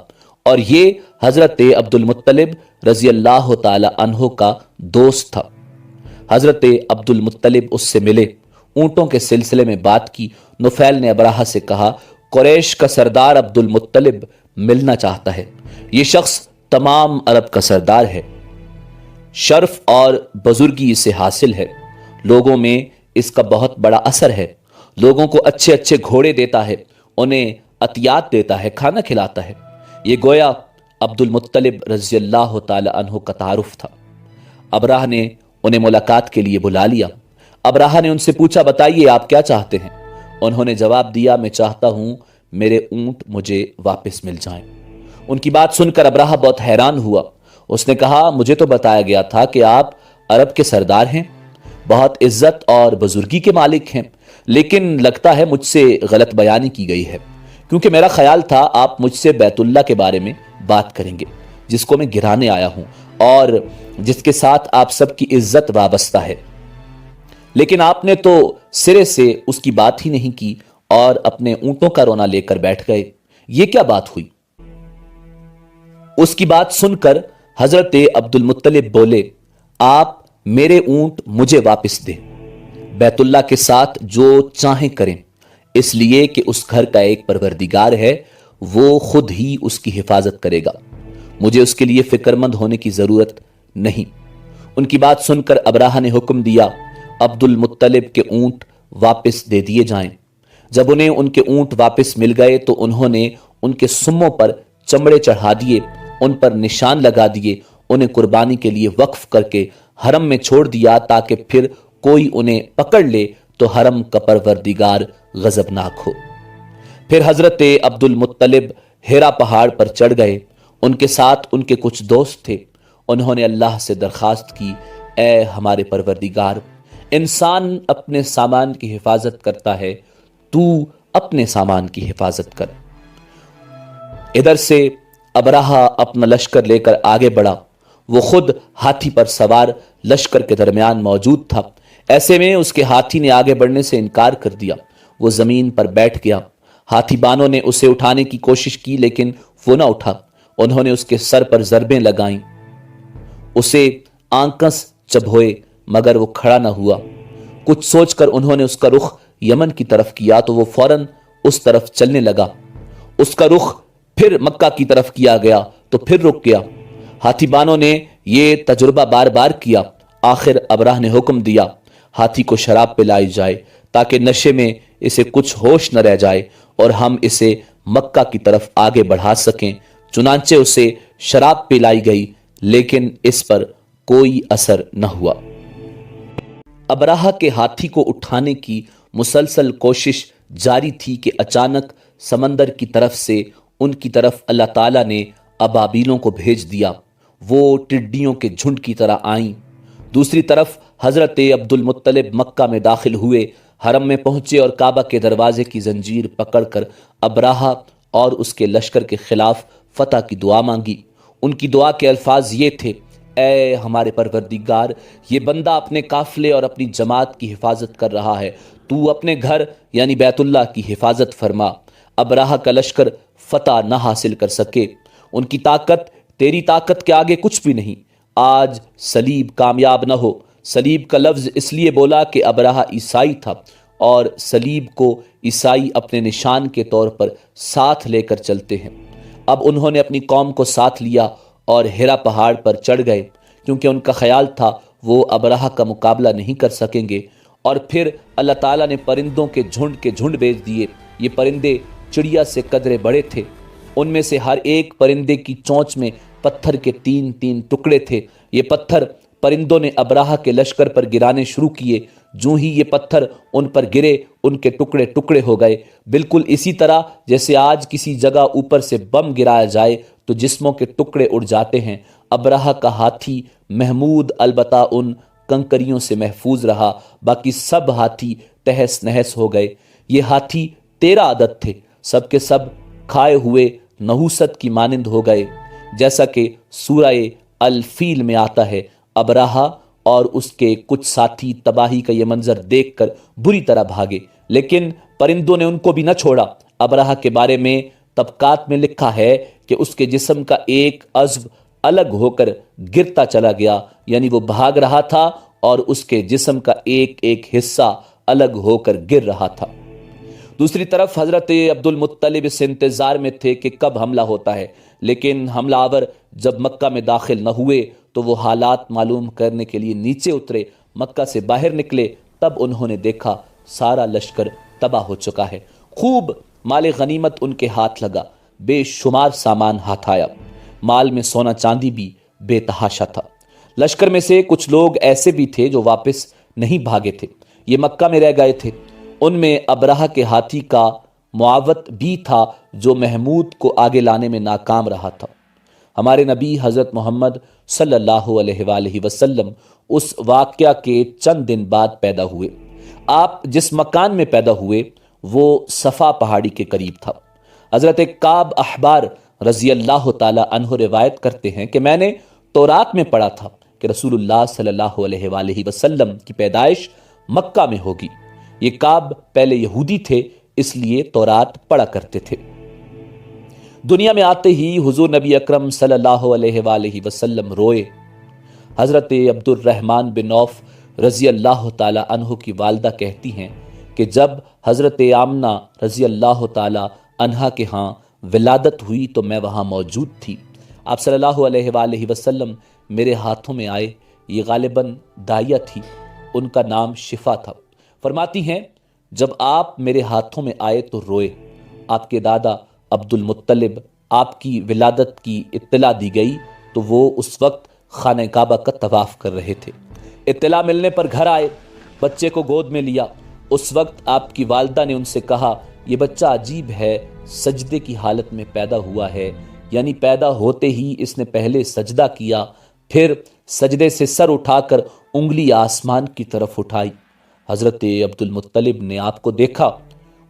और ये हजरत अब्दुल मुत्तलिब रजी अल्लाह ताला अन्हो का दोस्त था। हजरत अब्दुल मुत्तलिब उससे मिले, ऊंटों के सिलसिले में बात की। नुफैल ने अबराह से कहा कुरैश का सरदार अब्दुल मुत्तलिब मिलना चाहता है। यह शख्स तमाम अरब का सरदार है। शर्फ और बुजुर्गी इसे हासिल है। लोगों में इसका बहुत बड़ा असर है। लोगों को अच्छे अच्छे घोड़े देता है, उन्हें अतियात देता है, खाना खिलाता है। ये गोया अब्दुल मुत्तलिब रज़ी अल्लाह ताला अन्हु का तारुफ था। अबराह ने उन्हें मुलाकात के लिए बुला लिया। अबराह ने उनसे पूछा बताइए आप क्या चाहते हैं। उन्होंने जवाब दिया मैं चाहता हूं मेरे ऊंट मुझे वापस मिल जाएं। उनकी बात सुनकर अबराह बहुत हैरान हुआ। उसने कहा मुझे तो बताया गया था कि आप अरब के सरदार हैं, बहुत इज्जत और बुजुर्गी के मालिक हैं, लेकिन लगता है मुझसे गलत बयानी की गई है, क्योंकि मेरा ख्याल था आप मुझसे बैतुल्लाह के बारे में बात करेंगे, जिसको मैं गिराने आया हूं और जिसके साथ आप सबकी इज्जत वाबस्ता है। لیکن آپ نے تو سرے سے اس کی بات ہی نہیں کی اور اپنے اونٹوں کا رونا لے کر بیٹھ گئے، یہ کیا بات ہوئی؟ اس کی بات سن کر حضرت عبد المطلب بولے، آپ میرے اونٹ مجھے واپس دیں، بیت اللہ کے ساتھ جو چاہیں کریں، اس لیے کہ اس گھر کا ایک پروردگار ہے، وہ خود ہی اس کی حفاظت کرے گا، مجھے اس کے لیے فکر مند ہونے کی ضرورت نہیں۔ ان کی بات سن کر ابراہہ نے حکم دیا عبد المطلب کے اونٹ واپس دے دیے جائیں۔ جب انہیں ان کے اونٹ واپس مل گئے تو انہوں نے ان کے سموں پر چمڑے چڑھا دیے، ان پر نشان لگا دیے، انہیں قربانی کے لیے وقف کر کے حرم میں چھوڑ دیا تاکہ پھر کوئی انہیں پکڑ لے تو حرم کا پروردگار غضبناک ہو۔ پھر حضرت عبد المطلب ہیرا پہاڑ پر چڑھ گئے، ان کے ساتھ ان کے کچھ دوست تھے۔ انہوں نے اللہ سے درخواست کی، اے ہمارے پروردگار، انسان اپنے سامان کی حفاظت کرتا ہے، تو اپنے سامان کی حفاظت کر۔ ادھر سے ابراہہ اپنا لشکر لے کر آگے بڑھا، وہ خود ہاتھی پر سوار لشکر کے درمیان موجود تھا۔ ایسے میں اس کے ہاتھی نے آگے بڑھنے سے انکار کر دیا، وہ زمین پر بیٹھ گیا۔ ہاتھی بانوں نے اسے اٹھانے کی کوشش کی لیکن وہ نہ اٹھا، انہوں نے اس کے سر پر ضربیں لگائیں، اسے آنکس چبھوئے مگر وہ کھڑا نہ ہوا۔ کچھ سوچ کر انہوں نے اس کا رخ یمن کی طرف کیا تو وہ فوراً اس طرف چلنے لگا۔ اس کا رخ پھر مکہ کی طرف کیا گیا تو پھر رک گیا۔ ہاتھی بانوں نے یہ تجربہ بار بار کیا۔ آخر ابراہ نے حکم دیا ہاتھی کو شراب پلائی جائے تاکہ نشے میں اسے کچھ ہوش نہ رہ جائے اور ہم اسے مکہ کی طرف آگے بڑھا سکیں۔ چنانچہ اسے شراب پلائی گئی لیکن اس پر کوئی اثر نہ ہوا۔ ابراہ کے ہاتھی کو اٹھانے کی مسلسل کوشش جاری تھی کہ اچانک سمندر کی طرف سے ان کی طرف اللہ تعالیٰ نے ابابیلوں کو بھیج دیا، وہ ٹڈیوں کے جھنڈ کی طرح آئیں۔ دوسری طرف حضرت عبد المطلب مکہ میں داخل ہوئے، حرم میں پہنچے اور کعبہ کے دروازے کی زنجیر پکڑ کر ابراہ اور اس کے لشکر کے خلاف فتح کی دعا مانگی۔ ان کی دعا کے الفاظ یہ تھے، اے ہمارے پروردگار، یہ بندہ اپنے قافلے اور اپنی جماعت کی حفاظت کر رہا ہے، تو اپنے گھر یعنی بیت اللہ کی حفاظت فرما۔ ابراہ کا لشکر فتح نہ حاصل کر سکے، ان کی طاقت تیری طاقت کے آگے کچھ بھی نہیں۔ آج صلیب کامیاب نہ ہو۔ صلیب کا لفظ اس لیے بولا کہ ابراہ عیسائی تھا اور صلیب کو عیسائی اپنے نشان کے طور پر ساتھ لے کر چلتے ہیں۔ اب انہوں نے اپنی قوم کو ساتھ لیا اور ہیرا پہاڑ پر چڑھ گئے، کیونکہ ان کا خیال تھا وہ ابراہ کا مقابلہ نہیں کر سکیں گے۔ اور پھر اللہ تعالیٰ نے پرندوں کے جھنڈ بھیج دیے۔ یہ پرندے چڑیا سے قدرے بڑے تھے، ان میں سے ہر ایک پرندے کی چونچ میں پتھر کے 3 ٹکڑے تھے۔ یہ پتھر پرندوں نے ابراہ کے لشکر پر گرانے شروع کیے۔ جو ہی یہ پتھر ان پر گرے ان کے ٹکڑے ٹکڑے ہو گئے، بالکل اسی طرح جیسے آج کسی جگہ اوپر سے بم گرایا جائے تو جسموں کے ٹکڑے اڑ جاتے ہیں۔ ابراہ کا ہاتھی محمود البتہ ان کنکریوں سے محفوظ رہا، باقی سب ہاتھی تہس نہس ہو گئے۔ یہ ہاتھی 13 عدد تھے، سب کے سب کھائے ہوئے نحوست کی مانند ہو گئے، جیسا کہ سورہ الفیل میں آتا ہے۔ ابراہ اور اس کے کچھ ساتھی تباہی کا یہ منظر دیکھ کر بری طرح بھاگے، لیکن پرندوں نے ان کو بھی نہ چھوڑا۔ ابراہ کے بارے میں طبقات میں لکھا ہے کہ اس کے جسم کا ایک عضو الگ ہو کر گرتا چلا گیا، یعنی وہ بھاگ رہا تھا اور اس کے جسم کا ایک ایک حصہ الگ ہو کر گر رہا تھا۔ دوسری طرف حضرت عبد المطلب اس انتظار میں تھے کہ کب حملہ ہوتا ہے، لیکن حملہ آور جب مکہ میں داخل نہ ہوئے تو وہ حالات معلوم کرنے کے لیے نیچے اترے۔ مکہ سے باہر نکلے تب انہوں نے دیکھا سارا لشکر تباہ ہو چکا ہے۔ خوب مال غنیمت ان کے ہاتھ لگا، بے شمار سامان ہاتھ آیا، مال میں سونا چاندی بھی بے تحاشا تھا۔ لشکر میں سے کچھ لوگ ایسے بھی تھے جو واپس نہیں بھاگے تھے، یہ مکہ میں رہ گئے تھے۔ ان میں ابراہ کے ہاتھی کا معاوت بھی تھا جو محمود کو آگے لانے میں ناکام رہا تھا۔ ہمارے نبی حضرت محمد صلی اللہ علیہ وآلہ وسلم اس واقعہ کے چند دن بعد پیدا ہوئے۔ آپ جس مکان میں پیدا ہوئے وہ صفا پہاڑی کے قریب تھا۔ حضرت کعب احبار رضی اللہ تعالی عنہ روایت کرتے ہیں کہ میں نے تورات میں پڑھا تھا کہ رسول اللہ صلی اللہ علیہ وآلہ وسلم کی پیدائش مکہ میں ہوگی۔ یہ کعب پہلے یہودی تھے، اس لیے تورات پڑھا کرتے تھے۔ دنیا میں آتے ہی حضور نبی اکرم صلی اللہ علیہ وآلہ وسلم روئے۔ حضرت عبد الرحمن بن عوف رضی اللہ تعالی عنہ کی والدہ کہتی ہیں کہ جب حضرت آمنہ رضی اللہ تعالی عنہا کے ہاں ولادت ہوئی تو میں وہاں موجود تھی۔ آپ صلی اللہ علیہ وآلہ وسلم میرے ہاتھوں میں آئے۔ یہ غالباً دائیہ تھی، ان کا نام شفا تھا۔ فرماتی ہیں جب آپ میرے ہاتھوں میں آئے تو روئے۔ آپ کے دادا عبد المطلب آپ کی ولادت کی اطلاع دی گئی تو وہ اس وقت خانہ کعبہ کا طواف کر رہے تھے۔ اطلاع ملنے پر گھر آئے، بچے کو گود میں لیا۔ اس وقت آپ کی والدہ نے ان سے کہا یہ بچہ عجیب ہے، سجدے کی حالت میں پیدا ہوا ہے، یعنی پیدا ہوتے ہی اس نے پہلے سجدہ کیا، پھر سجدے سے سر اٹھا کر انگلی آسمان کی طرف اٹھائی۔ حضرت عبد المطلب نے آپ کو دیکھا،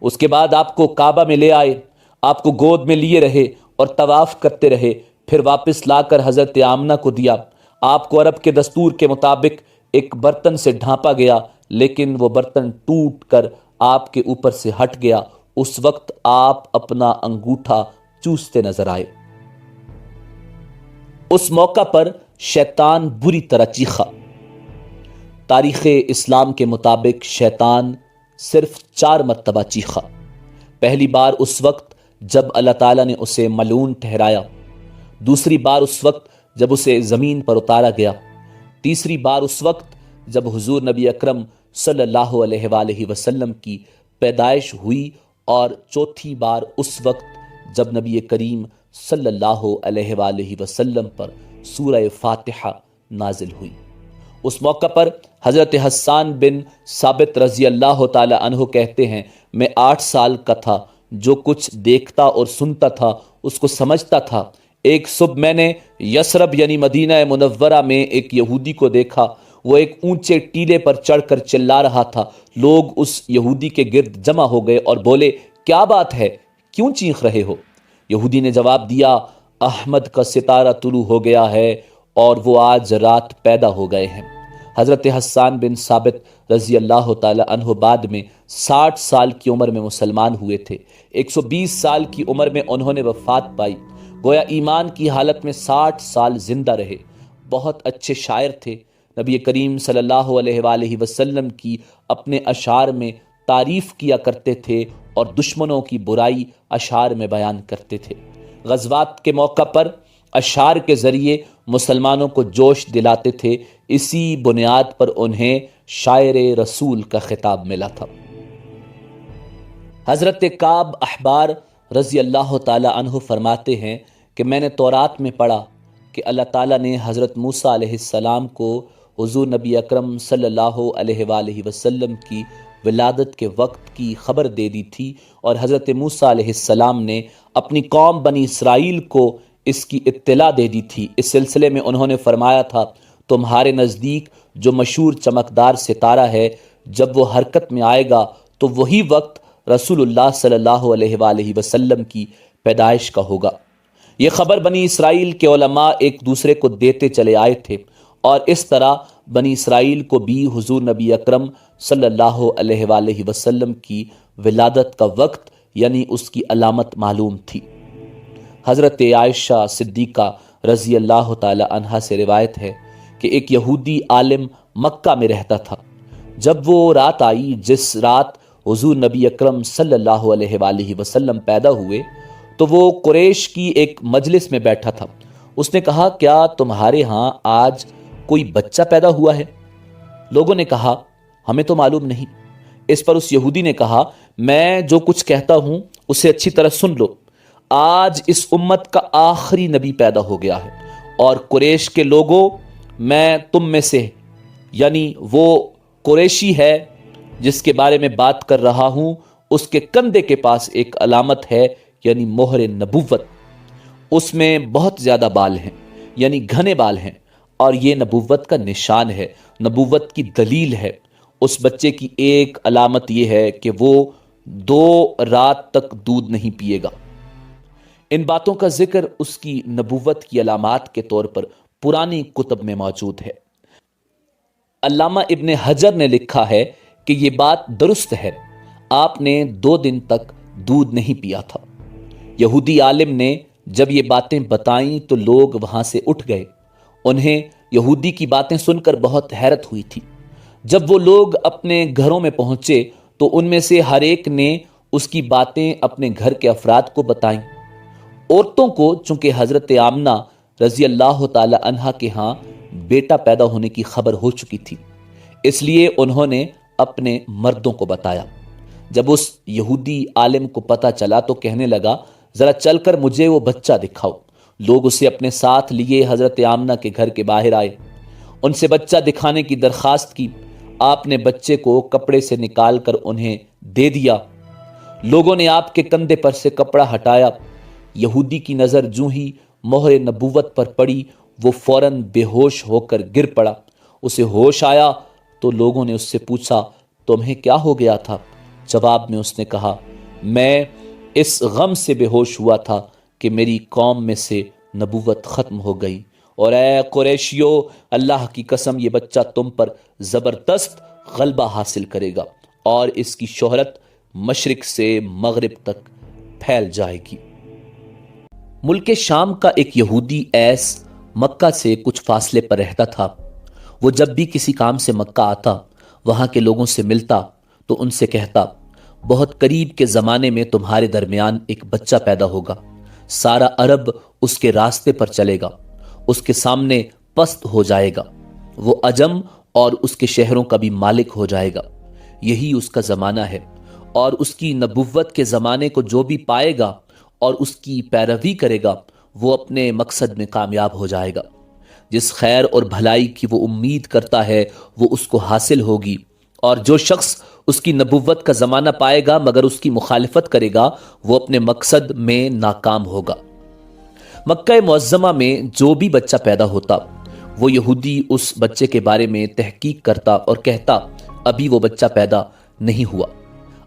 اس کے بعد آپ کو کعبہ میں لے آئے، آپ کو گود میں لیے رہے اور طواف کرتے رہے، پھر واپس لا کر حضرت آمنہ کو دیا۔ آپ کو عرب کے دستور کے مطابق ایک برتن سے ڈھانپا گیا، لیکن وہ برتن ٹوٹ کر آپ کے اوپر سے ہٹ گیا۔ اس وقت آپ اپنا انگوٹھا چوستے نظر آئے۔ اس موقع پر شیطان بری طرح چیخا۔ تاریخ اسلام کے مطابق شیطان صرف 4 مرتبہ چیخا۔ پہلی بار اس وقت جب اللہ تعالیٰ نے اسے ملعون ٹھہرایا، دوسری بار اس وقت جب اسے زمین پر اتارا گیا، تیسری بار اس وقت جب حضور نبی اکرم صلی اللہ علیہ وآلہ وسلم کی پیدائش ہوئی، اور چوتھی بار اس وقت جب نبی کریم صلی اللہ علیہ وآلہ وسلم پر سورہ فاتحہ نازل ہوئی۔ اس موقع پر حضرت حسان بن ثابت رضی اللہ تعالی عنہ کہتے ہیں میں 8 سال کا تھا، جو کچھ دیکھتا اور سنتا تھا اس کو سمجھتا تھا۔ ایک صبح میں نے یثرب یعنی مدینہ منورہ میں ایک یہودی کو دیکھا، وہ ایک اونچے ٹیلے پر چڑھ کر چلا رہا تھا۔ لوگ اس یہودی کے گرد جمع ہو گئے اور بولے کیا بات ہے، کیوں چیخ رہے ہو؟ یہودی نے جواب دیا احمد کا ستارہ طلوع ہو گیا ہے اور وہ آج رات پیدا ہو گئے ہیں۔ حضرت حسان بن ثابت رضی اللہ تعالی عنہ بعد میں 60 سال کی عمر میں مسلمان ہوئے تھے۔ 120 سال کی عمر میں انہوں نے وفات پائی، گویا ایمان کی حالت میں 60 سال زندہ رہے۔ بہت اچھے شاعر تھے۔ نبی کریم صلی اللہ علیہ وآلہ وسلم کی اپنے اشعار میں تعریف کیا کرتے تھے اور دشمنوں کی برائی اشعار میں بیان کرتے تھے۔ غزوات کے موقع پر اشعار کے ذریعے مسلمانوں کو جوش دلاتے تھے، اسی بنیاد پر انہیں شاعر رسول کا خطاب ملا تھا۔ حضرت کعب احبار رضی اللہ تعالی عنہ فرماتے ہیں کہ میں نے تورات میں پڑھا کہ اللہ تعالیٰ نے حضرت موسیٰ علیہ السلام کو حضور نبی اکرم صلی اللہ علیہ وآلہ وسلم کی ولادت کے وقت کی خبر دے دی تھی، اور حضرت موسیٰ علیہ السلام نے اپنی قوم بنی اسرائیل کو اس کی اطلاع دے دی تھی۔ اس سلسلے میں انہوں نے فرمایا تھا تمہارے نزدیک جو مشہور چمکدار ستارہ ہے، جب وہ حرکت میں آئے گا تو وہی وقت رسول اللہ صلی اللہ علیہ وآلہ وسلم کی پیدائش کا ہوگا۔ یہ خبر بنی اسرائیل کے علماء ایک دوسرے کو دیتے چلے آئے تھے، اور اس طرح بنی اسرائیل کو بھی حضور نبی اکرم صلی اللہ علیہ وآلہ وسلم کی ولادت کا وقت یعنی اس کی علامت معلوم تھی۔ حضرت عائشہ صدیقہ رضی اللہ تعالی عنہا سے روایت ہے کہ ایک یہودی عالم مکہ میں رہتا تھا۔ جب وہ رات آئی جس رات حضور نبی اکرم صلی اللہ علیہ وآلہ وسلم پیدا ہوئے، تو وہ قریش کی ایک مجلس میں بیٹھا تھا۔ اس نے کہا کیا تمہارے ہاں آج کوئی بچہ پیدا ہوا ہے؟ لوگوں نے کہا ہمیں تو معلوم نہیں۔ اس پر اس یہودی نے کہا میں جو کچھ کہتا ہوں اسے اچھی طرح سن لو۔ آج اس امت کا آخری نبی پیدا ہو گیا ہے، اور قریش کے لوگوں میں تم میں سے یعنی وہ قریشی ہے جس کے بارے میں بات کر رہا ہوں، اس کے کندھے کے پاس ایک علامت ہے یعنی مہر نبوت۔ اس میں بہت زیادہ بال ہیں یعنی گھنے بال ہیں، اور یہ نبوت کا نشان ہے، نبوت کی دلیل ہے۔ اس بچے کی ایک علامت یہ ہے کہ وہ 2 رات تک دودھ نہیں پیے گا۔ ان باتوں کا ذکر اس کی نبوت کی علامات کے طور پر پرانی کتب میں موجود ہے۔ علامہ ابن حجر نے لکھا ہے کہ یہ بات درست ہے، آپ نے 2 دن تک دودھ نہیں پیا تھا۔ یہودی عالم نے جب یہ باتیں بتائیں تو لوگ وہاں سے اٹھ گئے۔ انہیں یہودی کی باتیں سن کر بہت حیرت ہوئی تھی۔ جب وہ لوگ اپنے گھروں میں پہنچے تو ان میں سے ہر ایک نے اس کی باتیں اپنے گھر کے افراد کو بتائیں۔ عورتوں کو چونکہ حضرت آمنہ رضی اللہ تعالی عنہا کے ہاں بیٹا پیدا ہونے کی خبر ہو چکی تھی، اس لیے انہوں نے اپنے مردوں کو بتایا۔ جب اس یہودی عالم کو پتہ چلا تو کہنے لگا، ذرا چل کر مجھے وہ بچہ دکھاؤ۔ لوگ اسے اپنے ساتھ لیے حضرت آمنہ کے گھر کے باہر آئے، ان سے بچہ دکھانے کی درخواست کی۔ آپ نے بچے کو کپڑے سے نکال کر انہیں دے دیا۔ لوگوں نے آپ کے کندھے پر سے کپڑا ہٹایا۔ یہودی کی نظر جوں ہی مہر نبوت پر پڑی، وہ فوراً بے ہوش ہو کر گر پڑا۔ اسے ہوش آیا تو لوگوں نے اس سے پوچھا، تمہیں کیا ہو گیا تھا؟ جواب میں اس نے کہا، میں اس غم سے بے ہوش ہوا تھا کہ میری قوم میں سے نبوت ختم ہو گئی، اور اے قریشیو، اللہ کی قسم یہ بچہ تم پر زبردست غلبہ حاصل کرے گا اور اس کی شہرت مشرق سے مغرب تک پھیل جائے گی۔ ملک شام کا ایک یہودی ایس مکہ سے کچھ فاصلے پر رہتا تھا۔ وہ جب بھی کسی کام سے مکہ آتا، وہاں کے لوگوں سے ملتا تو ان سے کہتا، بہت قریب کے زمانے میں تمہارے درمیان ایک بچہ پیدا ہوگا، سارا عرب اس کے راستے پر چلے گا، اس کے سامنے پست ہو جائے گا، وہ عجم اور اس کے شہروں کا بھی مالک ہو جائے گا۔ یہی اس کا زمانہ ہے، اور اس کی نبوت کے زمانے کو جو بھی پائے گا اور اس کی پیروی کرے گا وہ اپنے مقصد میں کامیاب ہو جائے گا۔ جس خیر اور بھلائی کی وہ امید کرتا ہے وہ اس کو حاصل ہوگی، اور جو شخص اس کی نبوت کا زمانہ پائے گا مگر اس کی مخالفت کرے گا وہ اپنے مقصد میں ناکام ہوگا۔ مکہ معظمہ میں جو بھی بچہ پیدا ہوتا وہ یہودی اس بچے کے بارے میں تحقیق کرتا اور کہتا، ابھی وہ بچہ پیدا نہیں ہوا۔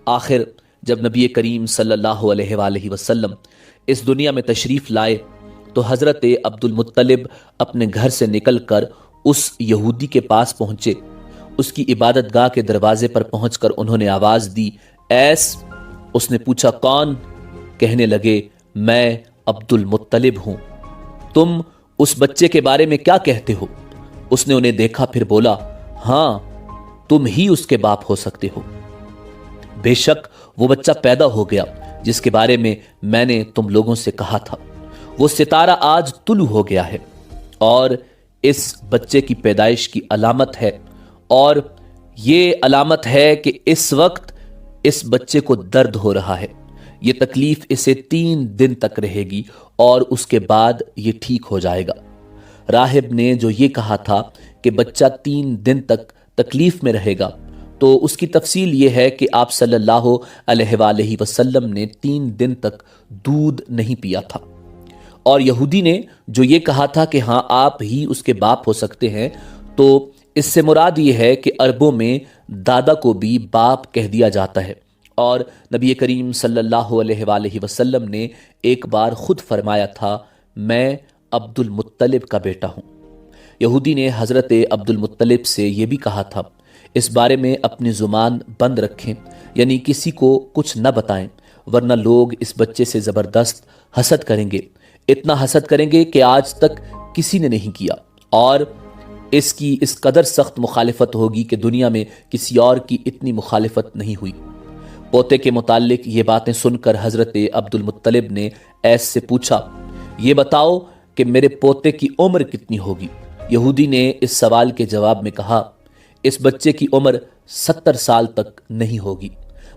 آخر جب نبی کریم صلی اللہ علیہ وآلہ وسلم اس دنیا میں تشریف لائے تو حضرت عبد المطلب اپنے گھر سے نکل کر اس یہودی کے پاس پہنچے۔ اس کی عبادت گاہ کے دروازے پر پہنچ کر انہوں نے آواز دی، ایس؟ اس نے پوچھا، کون؟ کہنے لگے، میں عبد المطلب ہوں۔ تم اس بچے کے بارے میں کیا کہتے ہو؟ اس نے انہیں دیکھا پھر بولا، ہاں، تم ہی اس کے باپ ہو سکتے ہو۔ بے شک وہ بچہ پیدا ہو گیا جس کے بارے میں نے تم لوگوں سے کہا تھا۔ وہ ستارہ آج طلوع ہو گیا ہے، اور اس بچے کی پیدائش کی علامت ہے، اور یہ علامت ہے کہ اس وقت اس بچے کو درد ہو رہا ہے۔ یہ تکلیف اسے 3 دن تک رہے گی اور اس کے بعد یہ ٹھیک ہو جائے گا۔ راہب نے جو یہ کہا تھا کہ بچہ 3 دن تک تکلیف میں رہے گا، تو اس کی تفصیل یہ ہے کہ آپ صلی اللہ علیہ وآلہ وسلم نے 3 دن تک دودھ نہیں پیا تھا۔ اور یہودی نے جو یہ کہا تھا کہ ہاں آپ ہی اس کے باپ ہو سکتے ہیں، تو اس سے مراد یہ ہے کہ عربوں میں دادا کو بھی باپ کہہ دیا جاتا ہے، اور نبی کریم صلی اللہ علیہ وآلہ وسلم نے ایک بار خود فرمایا تھا، میں عبد المطلب کا بیٹا ہوں۔ یہودی نے حضرت عبد المطلب سے یہ بھی کہا تھا، اس بارے میں اپنی زبان بند رکھیں، یعنی کسی کو کچھ نہ بتائیں، ورنہ لوگ اس بچے سے زبردست حسد کریں گے، اتنا حسد کریں گے کہ آج تک کسی نے نہیں کیا، اور اس کی اس قدر سخت مخالفت ہوگی کہ دنیا میں کسی اور کی اتنی مخالفت نہیں ہوئی۔ پوتے کے متعلق یہ باتیں سن کر حضرت عبد المطلب نے ایس سے پوچھا، یہ بتاؤ کہ میرے پوتے کی عمر کتنی ہوگی؟ یہودی نے اس سوال کے جواب میں کہا، اس بچے کی عمر 70 سال تک نہیں ہوگی،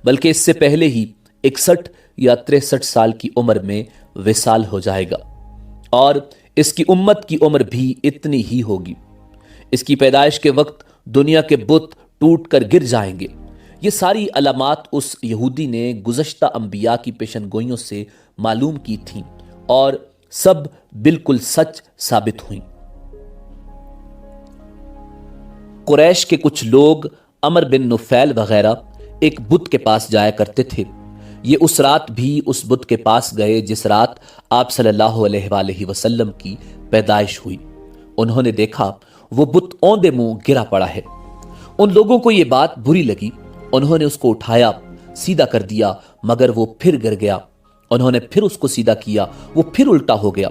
بلکہ اس سے پہلے ہی 61 یا 63 سال کی عمر میں وصال ہو جائے گا، اور اس کی امت کی عمر بھی اتنی ہی ہوگی۔ اس کی پیدائش کے وقت دنیا کے بت ٹوٹ کر گر جائیں گے۔ یہ ساری علامات اس یہودی نے گزشتہ انبیاء کی پیشن گوئیوں سے معلوم کی تھیں، اور سب بالکل سچ ثابت ہوئیں۔ قریش کے کچھ لوگ عمر بن نفیل وغیرہ ایک بت کے پاس جایا کرتے تھے۔ یہ اس رات بھی اس بت کے پاس گئے جس رات آپ صلی اللہ علیہ وآلہ وسلم کی پیدائش ہوئی۔ انہوں نے دیکھا وہ بت اوندے منہ گرا پڑا ہے۔ ان لوگوں کو یہ بات بری لگی انہوں نے اس کو اٹھایا، سیدھا کر دیا، مگر وہ پھر گر گیا۔ انہوں نے پھر اس کو سیدھا کیا، وہ پھر الٹا ہو گیا۔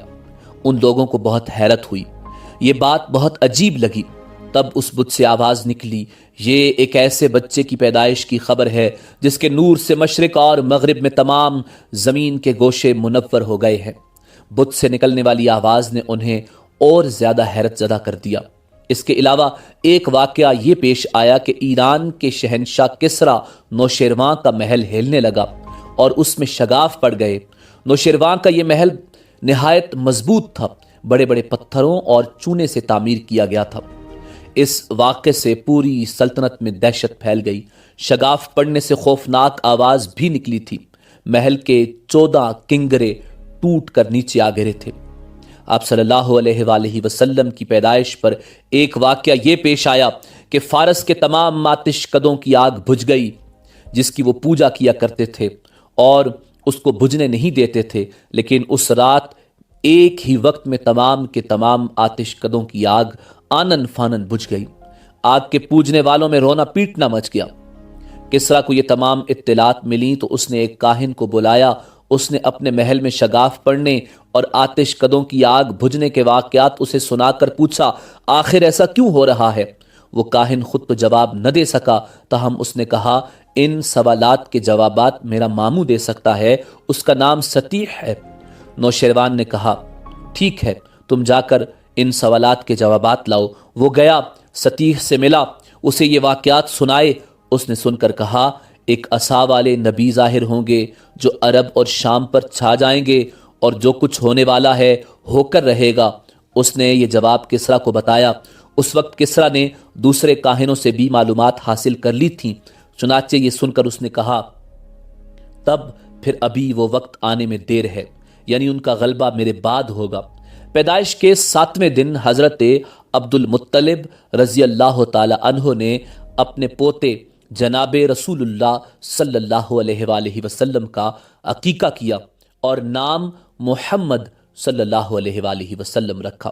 ان لوگوں کو بہت حیرت ہوئی، یہ بات بہت عجیب لگی۔ تب اس بت سے آواز نکلی، یہ ایک ایسے بچے کی پیدائش کی خبر ہے جس کے نور سے مشرق اور مغرب میں تمام زمین کے گوشے منور ہو گئے ہیں۔ بت سے نکلنے والی آواز نے انہیں اور زیادہ حیرت زدہ کر دیا۔ اس کے علاوہ ایک واقعہ یہ پیش آیا کہ ایران کے شہنشاہ کسریٰ نوشیروان کا محل ہلنے لگا اور اس میں شگاف پڑ گئے۔ نوشیروان کا یہ محل نہایت مضبوط تھا، بڑے بڑے پتھروں اور چونے سے تعمیر کیا گیا تھا۔ اس واقعے سے پوری سلطنت میں دہشت پھیل گئی۔ شگاف پڑنے سے خوفناک آواز بھی نکلی تھی۔ محل کے 14 کنگرے ٹوٹ کر نیچے آ گرے تھے۔ آپ صلی اللہ علیہ وآلہ وسلم کی پیدائش پر ایک واقعہ یہ پیش آیا کہ فارس کے تمام آتش کدوں کی آگ بجھ گئی جس کی وہ پوجا کیا کرتے تھے اور اس کو بجھنے نہیں دیتے تھے، لیکن اس رات ایک ہی وقت میں تمام کے تمام آتش کدوں کی آگ آنن فانن بجھ گئی۔ آگ کے پوجنے والوں میں رونا پیٹنا مچ گیا۔ کسریٰ کو یہ تمام اطلاعات ملی تو اس نے ایک کاہن کو بلایا۔ اس نے اپنے محل میں شگاف پڑنے اور آتش کدوں کی آگ بجھنے کے واقعات اسے سنا کر پوچھا، آخر ایسا کیوں ہو رہا ہے؟ وہ کاہن خود تو جواب نہ دے سکا، تاہم اس نے کہا، ان سوالات کے جوابات میرا ماموں دے سکتا ہے، اس کا نام ستیح ہے۔ نوشیروان نے کہا، ٹھیک ہے، تم جا کر ان سوالات کے جوابات لاؤ۔ وہ گیا، ستیح سے ملا، اسے یہ واقعات سنائے۔ اس نے سن کر کہا، ایک عصا والے نبی ظاہر ہوں گے جو عرب اور شام پر چھا جائیں گے، اور جو کچھ ہونے والا ہے ہو کر رہے گا۔ اس نے یہ جواب کسریٰ کو بتایا۔ اس وقت کسریٰ نے دوسرے کاہنوں سے بھی معلومات حاصل کر لی تھیں، چنانچہ یہ سن کر اس نے کہا، تب پھر ابھی وہ وقت آنے میں دیر ہے، یعنی ان کا غلبہ میرے بعد ہوگا۔ پیدائش کے 7ویں دن حضرت عبد المطلب رضی اللہ تعالی عنہ نے اپنے پوتے جناب رسول اللہ صلی اللہ علیہ وآلہ وسلم کا عقیقہ کیا اور نام محمد صلی اللہ علیہ وآلہ وسلم رکھا۔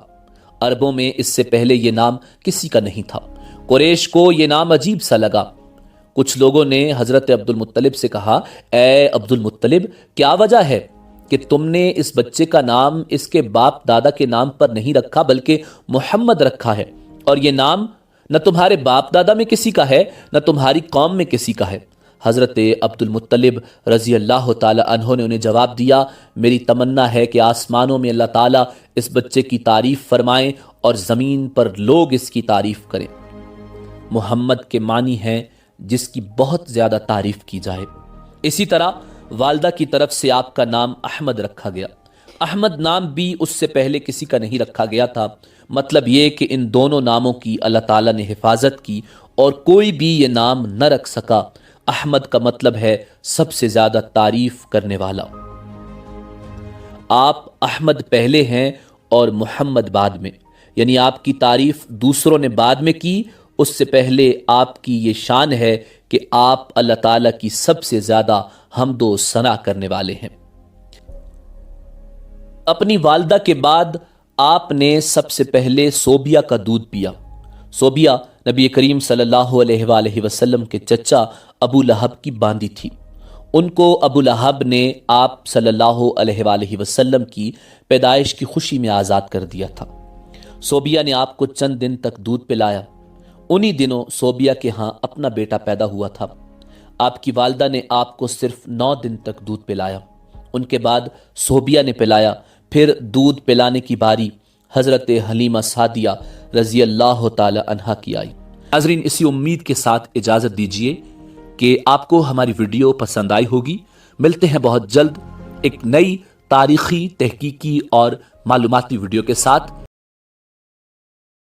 عربوں میں اس سے پہلے یہ نام کسی کا نہیں تھا۔ قریش کو یہ نام عجیب سا لگا۔ کچھ لوگوں نے حضرت عبد المطلب سے کہا، اے عبد المطلب، کیا وجہ ہے کہ تم نے اس بچے کا نام اس کے باپ دادا کے نام پر نہیں رکھا بلکہ محمد رکھا ہے، اور یہ نام نہ تمہارے باپ دادا میں کسی کا ہے نہ تمہاری قوم میں کسی کا ہے؟ حضرت عبد المطلب رضی اللہ تعالی عنہ نے انہیں جواب دیا، میری تمنا ہے کہ آسمانوں میں اللہ تعالیٰ اس بچے کی تعریف فرمائیں اور زمین پر لوگ اس کی تعریف کریں۔ محمد کے معنی ہیں جس کی بہت زیادہ تعریف کی جائے۔ اسی طرح والدہ کی طرف سے آپ کا نام احمد رکھا گیا۔ احمد نام بھی اس سے پہلے کسی کا نہیں رکھا گیا تھا۔ مطلب یہ کہ ان دونوں ناموں کی اللہ تعالیٰ نے حفاظت کی اور کوئی بھی یہ نام نہ رکھ سکا۔ احمد کا مطلب ہے سب سے زیادہ تعریف کرنے والا۔ آپ احمد پہلے ہیں اور محمد بعد میں، یعنی آپ کی تعریف دوسروں نے بعد میں کی، اس سے پہلے آپ کی یہ شان ہے کہ آپ اللہ تعالیٰ کی سب سے زیادہ حمد و ثنا کرنے والے ہیں۔ اپنی والدہ کے بعد آپ نے سب سے پہلے صوبیہ کا دودھ پیا۔ صوبیہ نبی کریم صلی اللہ علیہ وآلہ وسلم کے چچا ابو لہب کی باندی تھی۔ ان کو ابو لہب نے آپ صلی اللہ علیہ وآلہ وسلم کی پیدائش کی خوشی میں آزاد کر دیا تھا۔ صوبیہ نے آپ کو چند دن تک دودھ پلایا۔ انہی دنوں صوبیہ کے ہاں اپنا بیٹا پیدا ہوا تھا۔ آپ کی والدہ نے آپ کو صرف 9 دن تک دودھ پلایا۔ ان کے بعد صوبیہ نے پلایا، پھر دودھ پلانے کی باری حضرت حلیمہ سعدیہ رضی اللہ تعالی عنہا کی آئی۔ ناظرین، اسی امید کے ساتھ اجازت دیجیے کہ آپ کو ہماری ویڈیو پسند آئی ہوگی۔ ملتے ہیں بہت جلد ایک نئی تاریخی، تحقیقی اور معلوماتی ویڈیو کے ساتھ۔